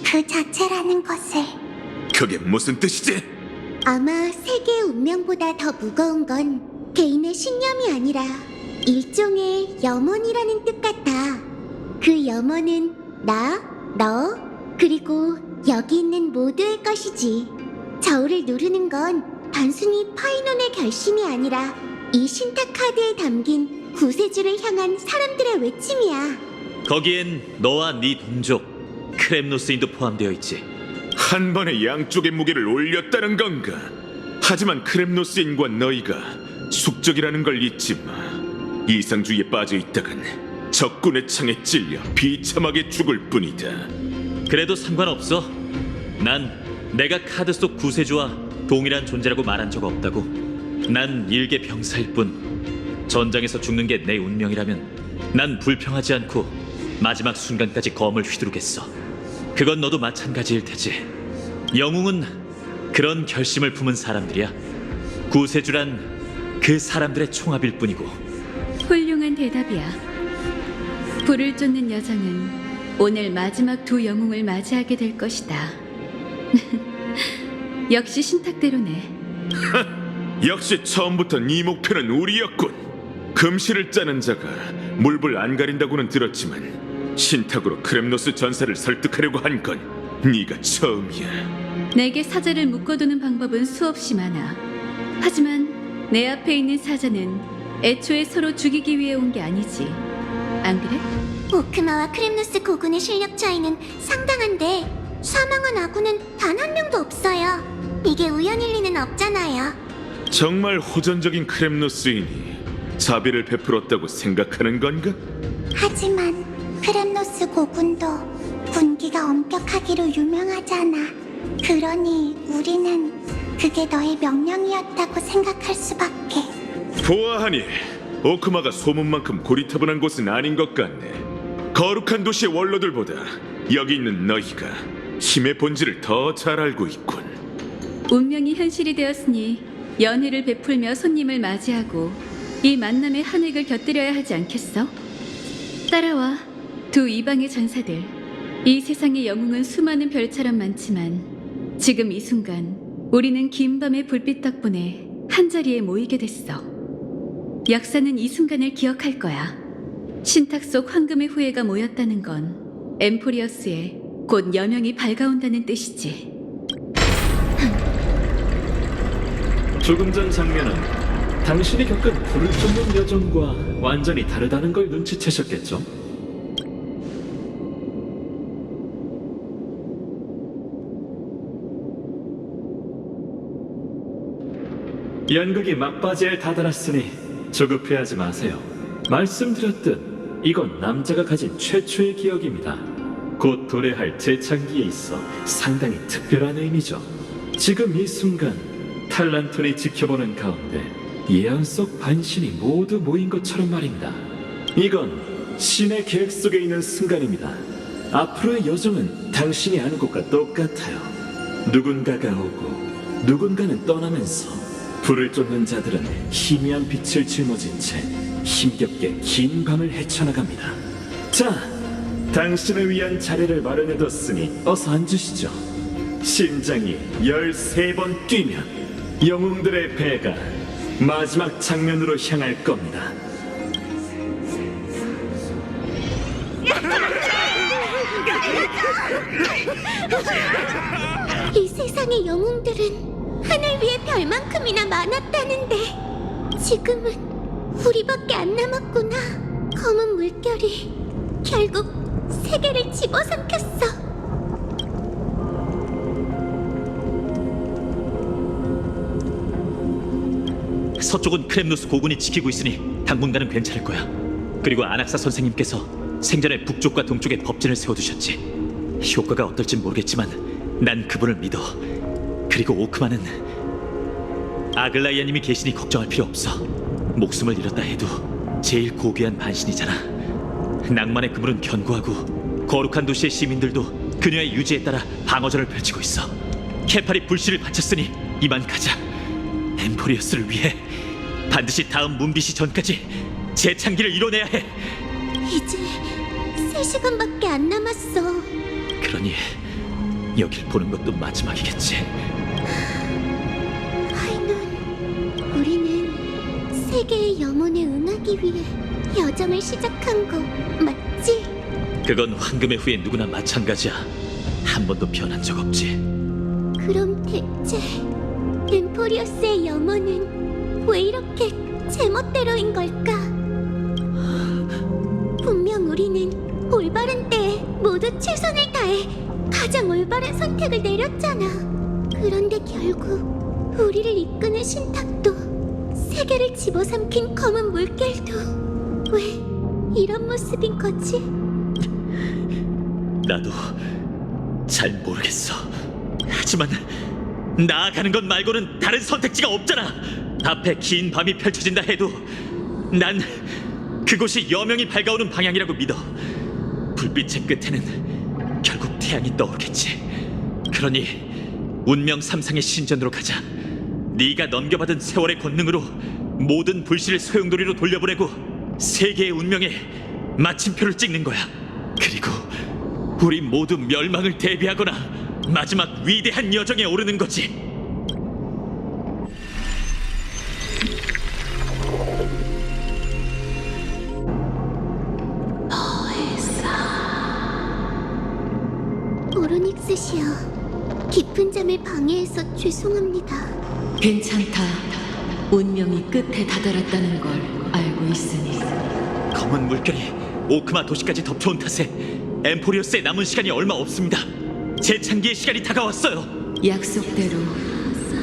S7: 그 자체라는 것을.
S2: 그게 무슨 뜻이지?
S7: 아마 세계의 운명보다 더 무거운 건 개인의 신념이 아니라 일종의 염원이라는 뜻 같아. 그 염원은 나, 너, 그리고 여기 있는 모두의 것이지. 저울을 누르는 건 단순히 파이논의 결심이 아니라 이 신탁 카드에 담긴 구세주를 향한 사람들의 외침이야.
S8: 거기엔 너와 네 동족 크렘노스인도 포함되어 있지.
S2: 한 번에 양쪽의 무게를 올렸다는 건가? 하지만 크렘노스인과 너희가 숙적이라는 걸 잊지 마. 이상주의에 빠져 있다간 적군의 창에 찔려 비참하게 죽을 뿐이다.
S8: 그래도 상관없어. 난 내가 카드 속 구세주와 동일한 존재라고 말한 적 없다고. 난 일개 병사일 뿐. 전장에서 죽는 게 내 운명이라면 난 불평하지 않고 마지막 순간까지 검을 휘두르겠어. 그건 너도 마찬가지일 테지. 영웅은 그런 결심을 품은 사람들이야. 구세주란 그 사람들의 총합일 뿐이고.
S1: 훌륭한 대답이야. 불을 쫓는 여정은 오늘 마지막 두 영웅을 맞이하게 될 것이다. 역시 신탁대로네.
S2: 역시 처음부터 네 목표는 우리였군. 금실을 짜는 자가 물불 안 가린다고는 들었지만 신탁으로 크렘노스 전사를 설득하려고 한 건 네가 처음이야.
S1: 내게 사자를 묶어두는 방법은 수없이 많아. 하지만 내 앞에 있는 사자는 애초에 서로 죽이기 위해 온 게 아니지. 안 그래?
S7: 오크마와 크렘누스 고군의 실력 차이는 상당한데 사망한 아군은 단 한 명도 없어요. 이게 우연일 리는 없잖아요.
S2: 정말 호전적인 크렘노스인이 자비를 베풀었다고 생각하는 건가?
S7: 하지만 크렘노스 고군도 군기가 엄격하기로 유명하잖아. 그러니 우리는 그게 너의 명령이었다고 생각할 수밖에.
S2: 보아하니 오크마가 소문만큼 고리타분한 곳은 아닌 것 같네. 거룩한 도시의 원로들보다 여기 있는 너희가 힘의 본질을 더 잘 알고 있군.
S1: 운명이 현실이 되었으니 연회를 베풀며 손님을 맞이하고 이 만남의 한 획을 곁들여야 하지 않겠어? 따라와, 두 이방의 전사들. 이 세상의 영웅은 수많은 별처럼 많지만 지금 이 순간 우리는 긴 밤의 불빛 덕분에 한자리에 모이게 됐어. 역사는 이 순간을 기억할 거야. 신탁 속 황금의 후예가 모였다는 건 엠포리어스에 곧 여명이 밝아온다는 뜻이지.
S10: 조금 전 장면은 당신이 겪은 불을 쫓는 여정과 완전히 다르다는 걸 눈치채셨겠죠? 연극이 막바지에 다다랐으니 조급해하지 마세요. 말씀드렸듯 이건 남자가 가진 최초의 기억입니다. 곧 도래할 재창기에 있어 상당히 특별한 의미죠. 지금 이 순간 탈란톤이 지켜보는 가운데 예언 속 반신이 모두 모인 것처럼 말입니다. 이건 신의 계획 속에 있는 순간입니다. 앞으로의 여정은 당신이 아는 것과 똑같아요. 누군가가 오고 누군가는 떠나면서 불을 쫓는 자들은 희미한 빛을 짊어진 채 힘겹게 긴 밤을 헤쳐나갑니다. 자, 당신을 위한 자리를 마련해뒀으니 어서 앉으시죠. 심장이 13번 뛰면 영웅들의 배가 마지막 장면으로 향할 겁니다.
S7: 이 세상의 영웅들은 하늘 위에 별만큼이나 많았다는데 지금은 우리밖에 안 남았구나. 검은 물결이 결국 세계를 집어삼켰어.
S8: 서쪽은 크렘누스 고군이 지키고 있으니 당분간은 괜찮을 거야. 그리고 안학사 선생님께서 생전에 북쪽과 동쪽에 법전을 세워두셨지. 효과가 어떨진 모르겠지만 난 그분을 믿어. 그리고 오크마는 아글라이아님이 계시니 걱정할 필요 없어. 목숨을 잃었다 해도 제일 고귀한 반신이잖아. 낭만의 그물은 견고하고 거룩한 도시의 시민들도 그녀의 유지에 따라 방어전을 펼치고 있어. 케팔이 불씨를 바쳤으니 이만 가자. 엠포리어스를 위해 반드시 다음 문비시 전까지 재창기를 이뤄내야 해.
S7: 이제 3시간밖에 안 남았어.
S8: 그러니 여길 보는 것도 마지막이겠지.
S7: 파이논, 우리는 세계의 영혼을 응하기 위해 여정을 시작한 거 맞지?
S8: 그건 황금의 후예 누구나 마찬가지야. 한 번도 변한 적 없지.
S7: 그럼 대체 엠포리어스의 영혼은 왜 이렇게 제멋대로인 걸까? 분명 우리는 올바른 때에 모두 최선을 다해 가장 올바른 선택을 내렸잖아. 그런데 결국 우리를 이끄는 신탁도 세계를 집어삼킨 검은 물결도 왜 이런 모습인 거지?
S8: 나도 잘 모르겠어. 하지만 나아가는 것 말고는 다른 선택지가 없잖아. 앞에 긴 밤이 펼쳐진다 해도 난 그곳이 여명이 밝아오는 방향이라고 믿어. 불빛의 끝에는 결국 태양이 떠오르겠지. 그러니 운명 삼상의 신전으로 가자. 네가 넘겨받은 세월의 권능으로 모든 불씨를 소용돌이로 돌려보내고 세계의 운명에 마침표를 찍는 거야. 그리고 우리 모두 멸망을 대비하거나 마지막 위대한 여정에 오르는 거지.
S7: 오로닉스시여, 깊은 잠을 방해해서 죄송합니다.
S3: 괜찮다. 운명이 끝에 다다랐다는 걸 알고 있으니.
S8: 검은 물결이 오크마 도시까지 덮쳐온 탓에 엠포리오스의 남은 시간이 얼마 없습니다. 재창기의 시간이 다가왔어요.
S3: 약속대로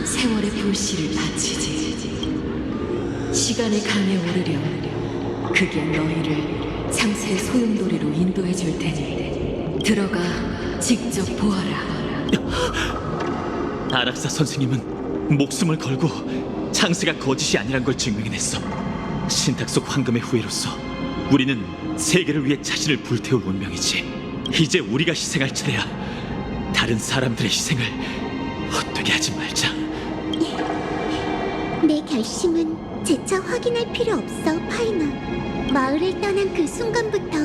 S3: 세월의 불씨를 바치지. 시간의 강에 오르렴. 그게 너희를 창세의 소용돌이로 인도해 줄 테니 들어가 직접 보아라.
S8: 아락사 선생님은 목숨을 걸고 창세가 거짓이 아니란 걸 증명해냈어. 신탁 속 황금의 후예로서 우리는 세계를 위해 자신을 불태울 운명이지. 이제 우리가 희생할 차례야. 다른 사람들의 희생을 헛되게 하지 말자.
S7: 내 결심은 재차 확인할 필요 없어, 파이논. 마을을 떠난 그 순간부터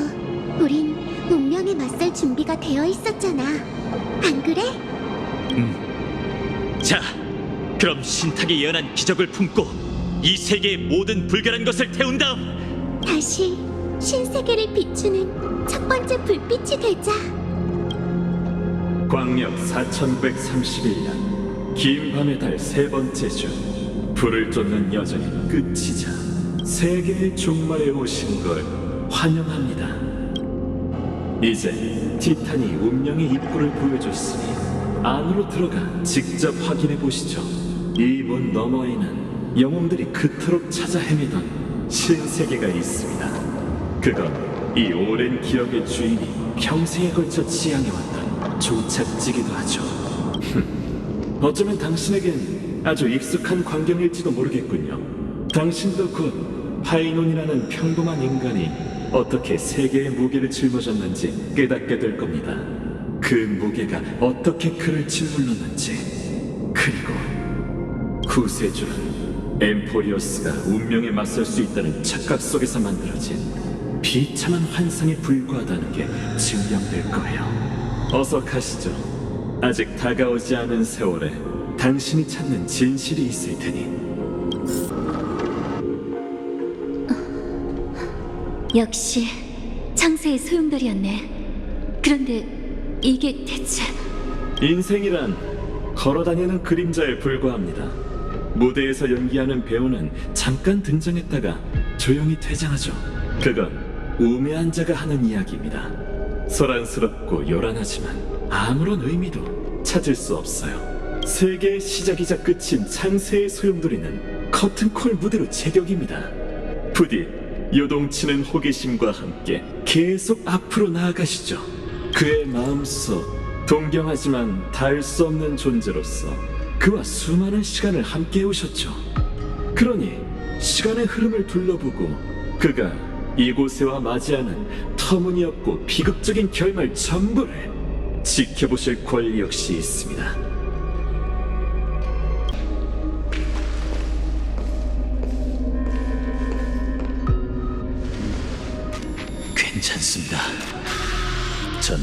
S7: 우린 운명에 맞설 준비가 되어 있었잖아. 안 그래?
S8: 자, 그럼 신탁이 예언한 기적을 품고 이 세계의 모든 불결한 것을 태운 다음
S7: 다시 신세계를 비추는 첫 번째 불빛이 되자.
S10: 광력 4931년 긴 밤의 달 세 번째 주, 불을 쫓는 여정의 끝이자 세계의 종말에 오신 걸 환영합니다. 이제 티탄이 운명의 입구를 보여줬으니 안으로 들어가 직접 확인해 보시죠. 이 문 너머에는 영웅들이 그토록 찾아 헤매던 신세계가 있습니다. 그건 이 오랜 기억의 주인이 평생에 걸쳐 지향해왔던 조착지기도 하죠. 어쩌면 당신에겐 아주 익숙한 광경일지도 모르겠군요. 당신도 곧 파이논이라는 평범한 인간이 어떻게 세계의 무게를 짊어졌는지 깨닫게 될 겁니다. 그 무게가 어떻게 그를 짓눌렀는지. 그리고 구세주는 엠포리어스가 운명에 맞설 수 있다는 착각 속에서 만들어진 비참한 환상에 불과하다는 게 증명될 거예요. 어서 가시죠. 아직 다가오지 않은 세월에 당신이 찾는 진실이 있을 테니.
S1: 역시 창세의 소용돌이였네. 그런데 이게 대체...
S10: 인생이란 걸어다니는 그림자에 불과합니다. 무대에서 연기하는 배우는 잠깐 등장했다가 조용히 퇴장하죠. 그건 우매한 자가 하는 이야기입니다. 소란스럽고 요란하지만 아무런 의미도 찾을 수 없어요. 세계의 시작이자 끝인 창세의 소용돌이는 커튼콜 무대로 제격입니다. 부디 요동치는 호기심과 함께 계속 앞으로 나아가시죠. 그의 마음속 동경하지만 닿을 수 없는 존재로서 그와 수많은 시간을 함께 해오셨죠. 그러니 시간의 흐름을 둘러보고 그가 이곳에와 맞이하는 터무니없고 비극적인 결말 전부를 지켜보실 권리 역시 있습니다.
S8: 괜찮습니다. 전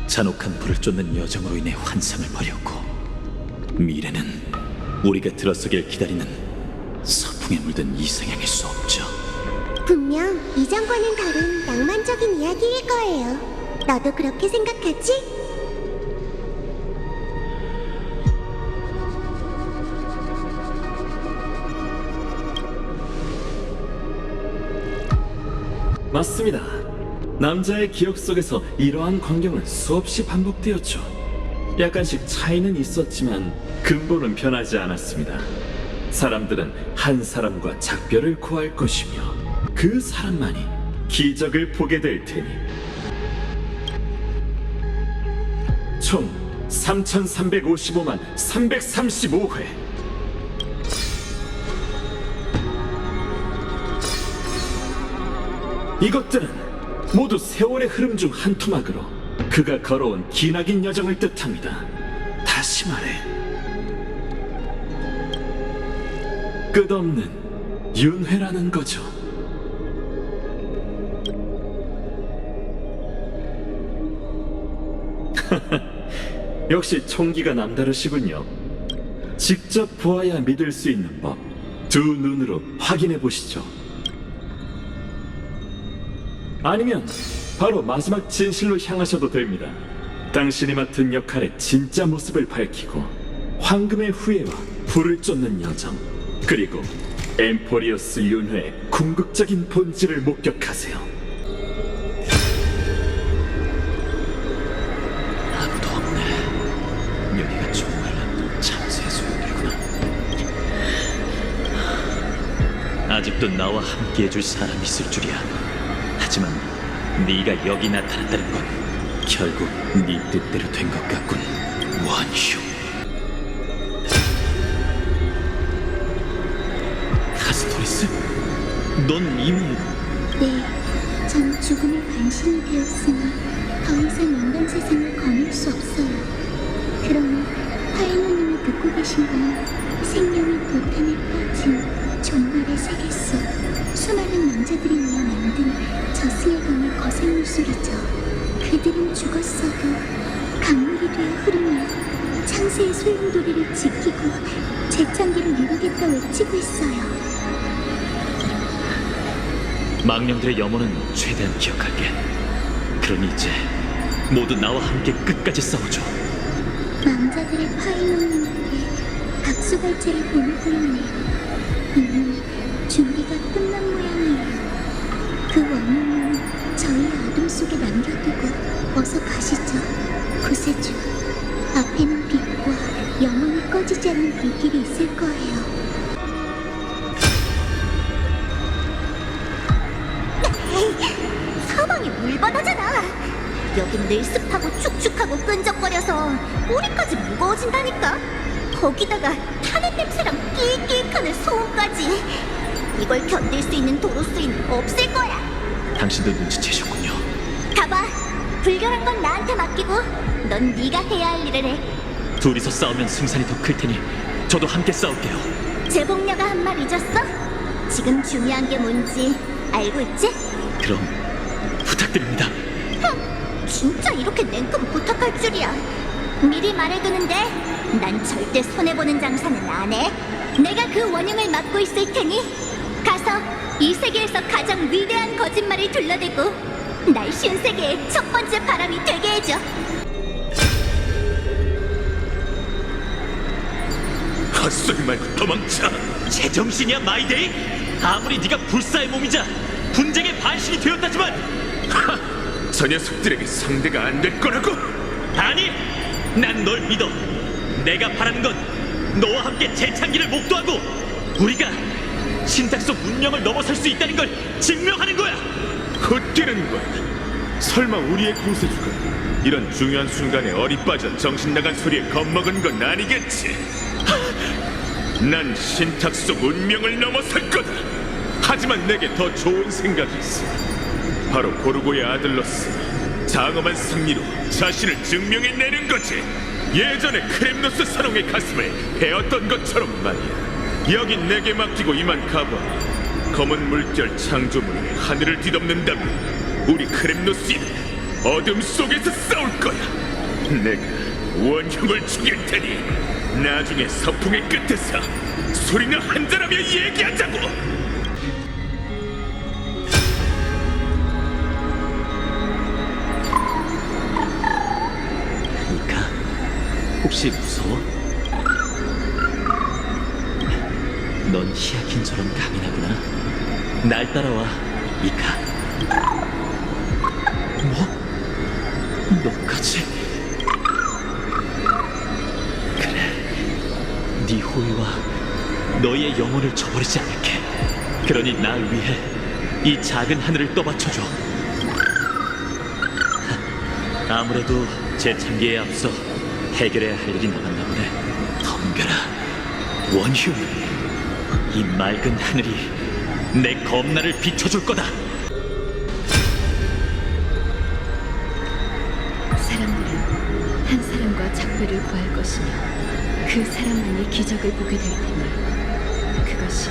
S8: 잔혹한 불을 쫓는 여정으로 인해 환상을 버렸고 미래는 우리가 들어서길 기다리는 서풍에 물든 이상향일 수 없죠.
S7: 분명 이전과는 다른 낭만적인 이야기일 거예요. 너도 그렇게 생각하지?
S10: 맞습니다. 남자의 기억 속에서 이러한 광경은 수없이 반복되었죠. 약간씩 차이는 있었지만 근본은 변하지 않았습니다. 사람들은 한 사람과 작별을 고할 것이며 그 사람만이 기적을 보게 될 테니 총 3355만 335회 이것들은 모두 세월의 흐름 중 한 토막으로 그가 걸어온 기나긴 여정을 뜻합니다. 다시 말해 끝없는 윤회라는 거죠. 역시 총기가 남다르시군요. 직접 보아야 믿을 수 있는 법, 두 눈으로 확인해 보시죠. 아니면 바로 마지막 진실로 향하셔도 됩니다. 당신이 맡은 역할의 진짜 모습을 밝히고 황금의 후예와 불을 쫓는 여정, 그리고 엠포리어스 윤회의 궁극적인 본질을 목격하세요.
S8: 아무도 없네. 여기가 정말 참새 소용이구나. 아직도 나와 함께해줄 사람이 있을 줄이야. 하지만 네가 여기 나타났다는 건 결국 네 뜻대로 된 것 같군. 원휴. 카스토리스? 넌 이미...
S7: 네, 전 죽음의 반신이 되었으니 더 이상 인간 세상을 거닐 수 없어요. 그러니 파이노님이 듣고 계신 건 생명의 도탄에 빠진 종말의 세계 속 수많은 남자들이 모여 만든 저승의 강의 거센 물소리죠. 그들은 죽었어도 강물이 되어 흐르며 창세의 소용돌이를 지키고 재창기를 이루겠다 외치고 있어요.
S8: 망령들의 염원은 최대한 기억할게. 그러니 이제 모두 나와 함께 끝까지 싸우죠.
S7: 남자들의 파이노님께 박수갈채를 보내고 있네요. 이미 준비가 끝난 모양이에요. 그 원흉은 저희 어둠 속에 남겨두고 어서 가시죠. 구세주, 앞에는 빛과 영원히 꺼지지 않는 불길이 있을 거예요. 사방이 물바다잖아. 여긴 늘 습하고 축축하고 끈적거려서 꼬리까지 무거워진다니까. 거기다가 타는 냄새랑 끼익끼익하는 소음까지. 이걸 견딜 수 있는 도로수인 없을 거야.
S8: 당신도 눈치채셨군요.
S7: 가봐. 불결한 건 나한테 맡기고 넌 네가 해야 할 일을 해.
S8: 둘이서 싸우면 승산이 더 클 테니 저도 함께 싸울게요.
S7: 제복녀가 한 말 잊었어? 지금 중요한 게 뭔지 알고 있지?
S8: 그럼 부탁드립니다.
S7: 진짜 이렇게 냉큼 부탁할 줄이야. 미리 말해두는데 난 절대 손해보는 장사는 안 해. 내가 그 원흉을 맡고 있을 테니 가서 이 세계에서 가장 위대한 거짓말을 둘러대고 날 신세계의 첫 번째 바람이 되게 해줘.
S2: 헛소리 말고 도망쳐.
S8: 제정신이야 마이데이? 아무리 네가 불사의 몸이자 분쟁의 반신이 되었다지만
S2: 저 녀석들에게 상대가 안 될 거라고.
S8: 아니! 난 널 믿어. 내가 바라는 건 너와 함께 재창기를 목도하고 우리가 신탁 속 운명을 넘어설 수 있다는 걸 증명하는 거야.
S2: 헛되는 거야. 설마 우리의 구세주가 이런 중요한 순간에 어리 빠져 정신 나간 소리에 겁먹은 건 아니겠지? 난 신탁 속 운명을 넘어설 거다. 하지만 내게 더 좋은 생각이 있어. 바로 고르고의 아들로서 장엄한 승리로 자신을 증명해내는 거지. 예전에 크렘노스 선홍의 가슴을 베었던 것처럼 말이야. 여긴 내게 맡기고 이만 가봐. 검은 물결 창조물이 하늘을 뒤덮는다면 우리 크렘노스인은 어둠 속에서 싸울 거야. 내가 원흉을 죽일 테니 나중에 서풍의 끝에서 소리나 한잔하며 얘기하자고.
S8: 미카, 혹시 무서워? 넌 히아킨처럼 강인하구나. 날 따라와, 미카. 뭐? 너까지? 그래, 네 호의와 너희의 영혼을 저버리지 않을게. 그러니 날 위해 이 작은 하늘을 떠받쳐줘. 아무래도 재창기에 앞서 해결해야 할 일이 남았나 보네. 덤벼라, 원흉. 이 맑은 하늘이 내 검날을 비춰줄 거다.
S1: 사람들은 한 사람과 작별을 구할 것이며 그 사람만이 기적을 보게 될 테니 그것이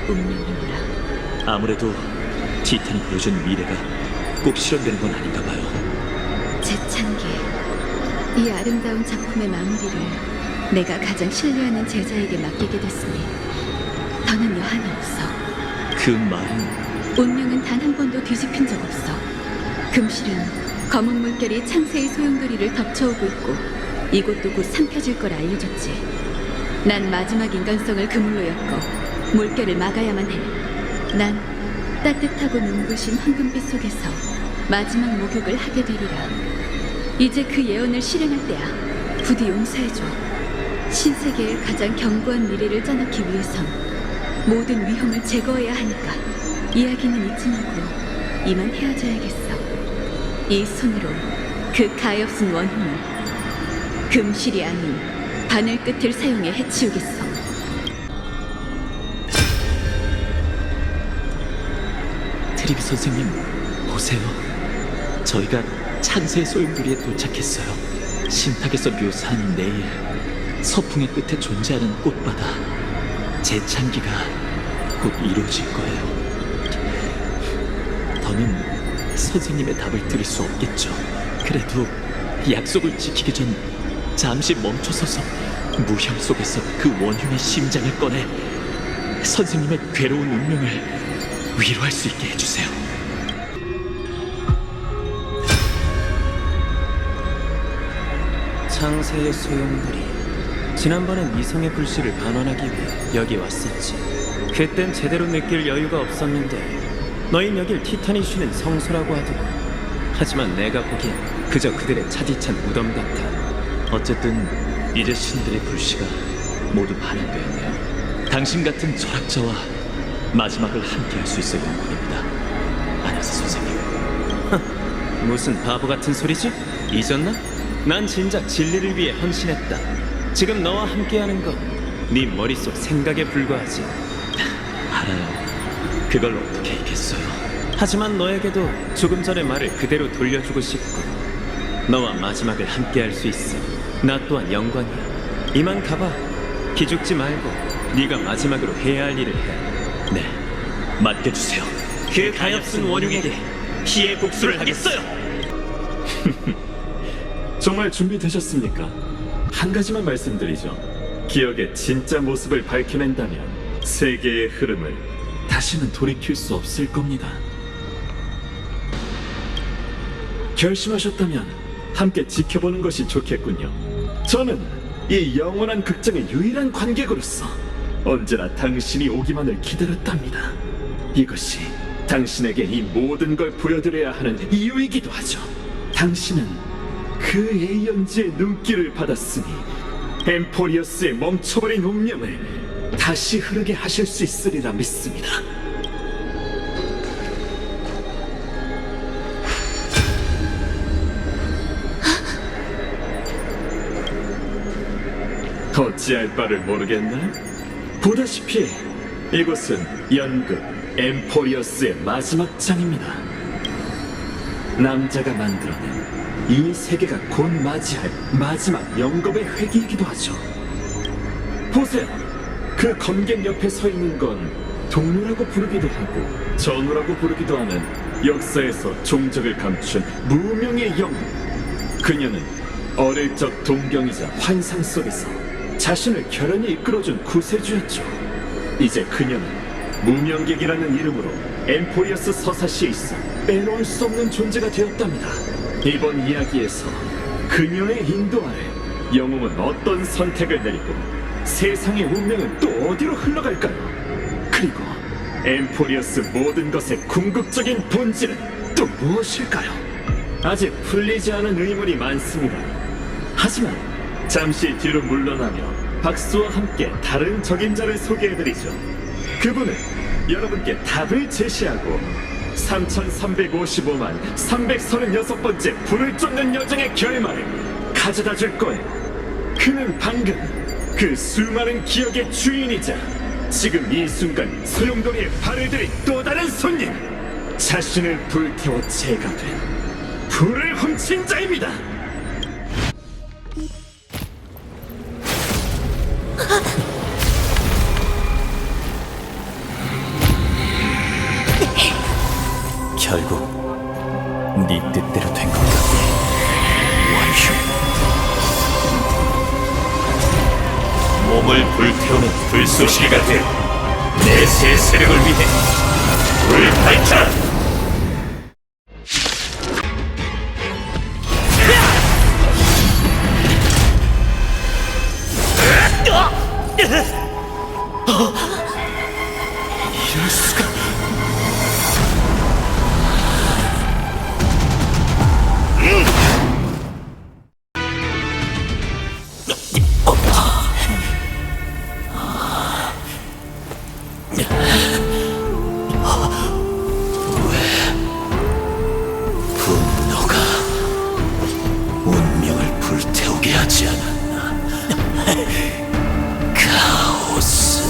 S1: 운명이니라.
S8: 아무래도 티탄이 보여준 미래가 꼭 실현되는 건 아닌가 봐요.
S1: 재창기, 이 아름다운 작품의 마무리를 내가 가장 신뢰하는 제자에게 맡기게 됐으니 더는 여한이 없어.
S8: 그 말은
S1: 운명은 단 한 번도 뒤집힌 적 없어. 금실은 검은 물결이 창세의 소용돌이를 덮쳐오고 있고 이곳도 곧 삼켜질 걸 알려줬지. 난 마지막 인간성을 그물로 엮어 물결을 막아야만 해. 난 따뜻하고 눈부신 황금빛 속에서 마지막 목욕을 하게 되리라. 이제 그 예언을 실행할 때야. 부디 용서해줘. 신세계의 가장 견고한 미래를 짜놓기 위해선 모든 위험을 제거해야 하니까. 이야기는 잊지 말고 이만 헤어져야겠어. 이 손으로 그 가엾은 원흉을 금실이 아닌 바늘 끝을 사용해 해치우겠어.
S8: 트리비 선생님, 보세요. 저희가 창세의 소용돌이에 도착했어요. 신탁에서 묘사한 내일 서풍의 끝에 존재하는 꽃바다 재창기가 곧 이루어질 거예요. 더는 선생님의 답을 들을 수 없겠죠. 그래도 약속을 지키기 전 잠시 멈춰서서 무형 속에서 그 원흉의 심장을 꺼내 선생님의 괴로운 운명을 위로할 수 있게 해주세요.
S9: 창세의 소용돌이. 지난번엔 이성의 불씨를 반환하기 위해 여기 왔었지. 그땐 제대로 느낄 여유가 없었는데 너흰 여길 티탄이 쉬는 성소라고 하더군. 하지만 내가 보기엔 그저 그들의 차디찬 무덤 같아.
S8: 어쨌든 이제 신들의 불씨가 모두 반영되었네요. 당신 같은 철학자와 마지막을 함께할 수 있어 영광입니다. 안녕하세요, 선생님.
S9: 무슨 바보 같은 소리지? 잊었나? 난 진작 진리를 위해 헌신했다. 지금 너와 함께하는 건 네 머릿속 생각에 불과하지.
S8: 알아요. 그걸 어떻게 잊겠어요.
S9: 하지만 너에게도 조금 전의 말을 그대로 돌려주고 싶고, 너와 마지막을 함께할 수 있어 나 또한 영광이야. 이만 가봐. 기죽지 말고 네가 마지막으로 해야 할 일을 해.
S8: 네, 맡겨주세요. 그 가엾은 원흉에게 피해 복수를 하겠어요.
S10: 정말 준비되셨습니까? 한 가지만 말씀드리죠. 기억의 진짜 모습을 밝혀낸다면 세계의 흐름을 다시는 돌이킬 수 없을 겁니다. 결심하셨다면 함께 지켜보는 것이 좋겠군요. 저는 이 영원한 극장의 유일한 관객으로서 언제나 당신이 오기만을 기다렸답니다. 이것이 당신에게 이 모든 걸 보여드려야 하는 이유이기도 하죠. 당신은 그 에이언즈의 눈길을 받았으니 엠포리어스의 멈춰버린 운명을 다시 흐르게 하실 수 있으리라 믿습니다. 어찌할 바를 모르겠나? 보다시피 이곳은 연극 엠포리어스의 마지막 장입니다. 남자가 만들어낸 이 세계가 곧 맞이할 마지막 영겁의 회기이기도 하죠. 보세요. 그 검객 옆에 서 있는 건 동료라고 부르기도 하고 전우라고 부르기도 하는 역사에서 종적을 감춘 무명의 영웅. 그녀는 어릴 적 동경이자 환상 속에서 자신을 결연히 이끌어준 구세주였죠. 이제 그녀는 무명객이라는 이름으로 엠포리어스 서사시에 있어 빼놓을 수 없는 존재가 되었답니다. 이번 이야기에서 그녀의 인도 아래 영웅은 어떤 선택을 내리고 세상의 운명은 또 어디로 흘러갈까요? 그리고 엠포리어스 모든 것의 궁극적인 본질은 또 무엇일까요? 아직 풀리지 않은 의문이 많습니다. 하지만 잠시 뒤로 물러나며 박수와 함께 다른 적임자를 소개해드리죠. 그분은 여러분께 답을 제시하고 3355만 336번째 불을 쫓는 여정의 결말을 가져다 줄 거예요. 그는 방금 그 수많은 기억의 주인이자 지금 이 순간 소용돌이에 발을 들인 또 다른 손님, 자신을 불태워 재가 된 불을 훔친 자입니다.
S8: 결국 네 뜻대로 된 건가? 원슈. 몸을 불태우는 불쏘시개가 되어 내 새 세력을 위해 불발자. 이럴 수가. 분노가 운명을 불태우게 하지 않았나? 카오스.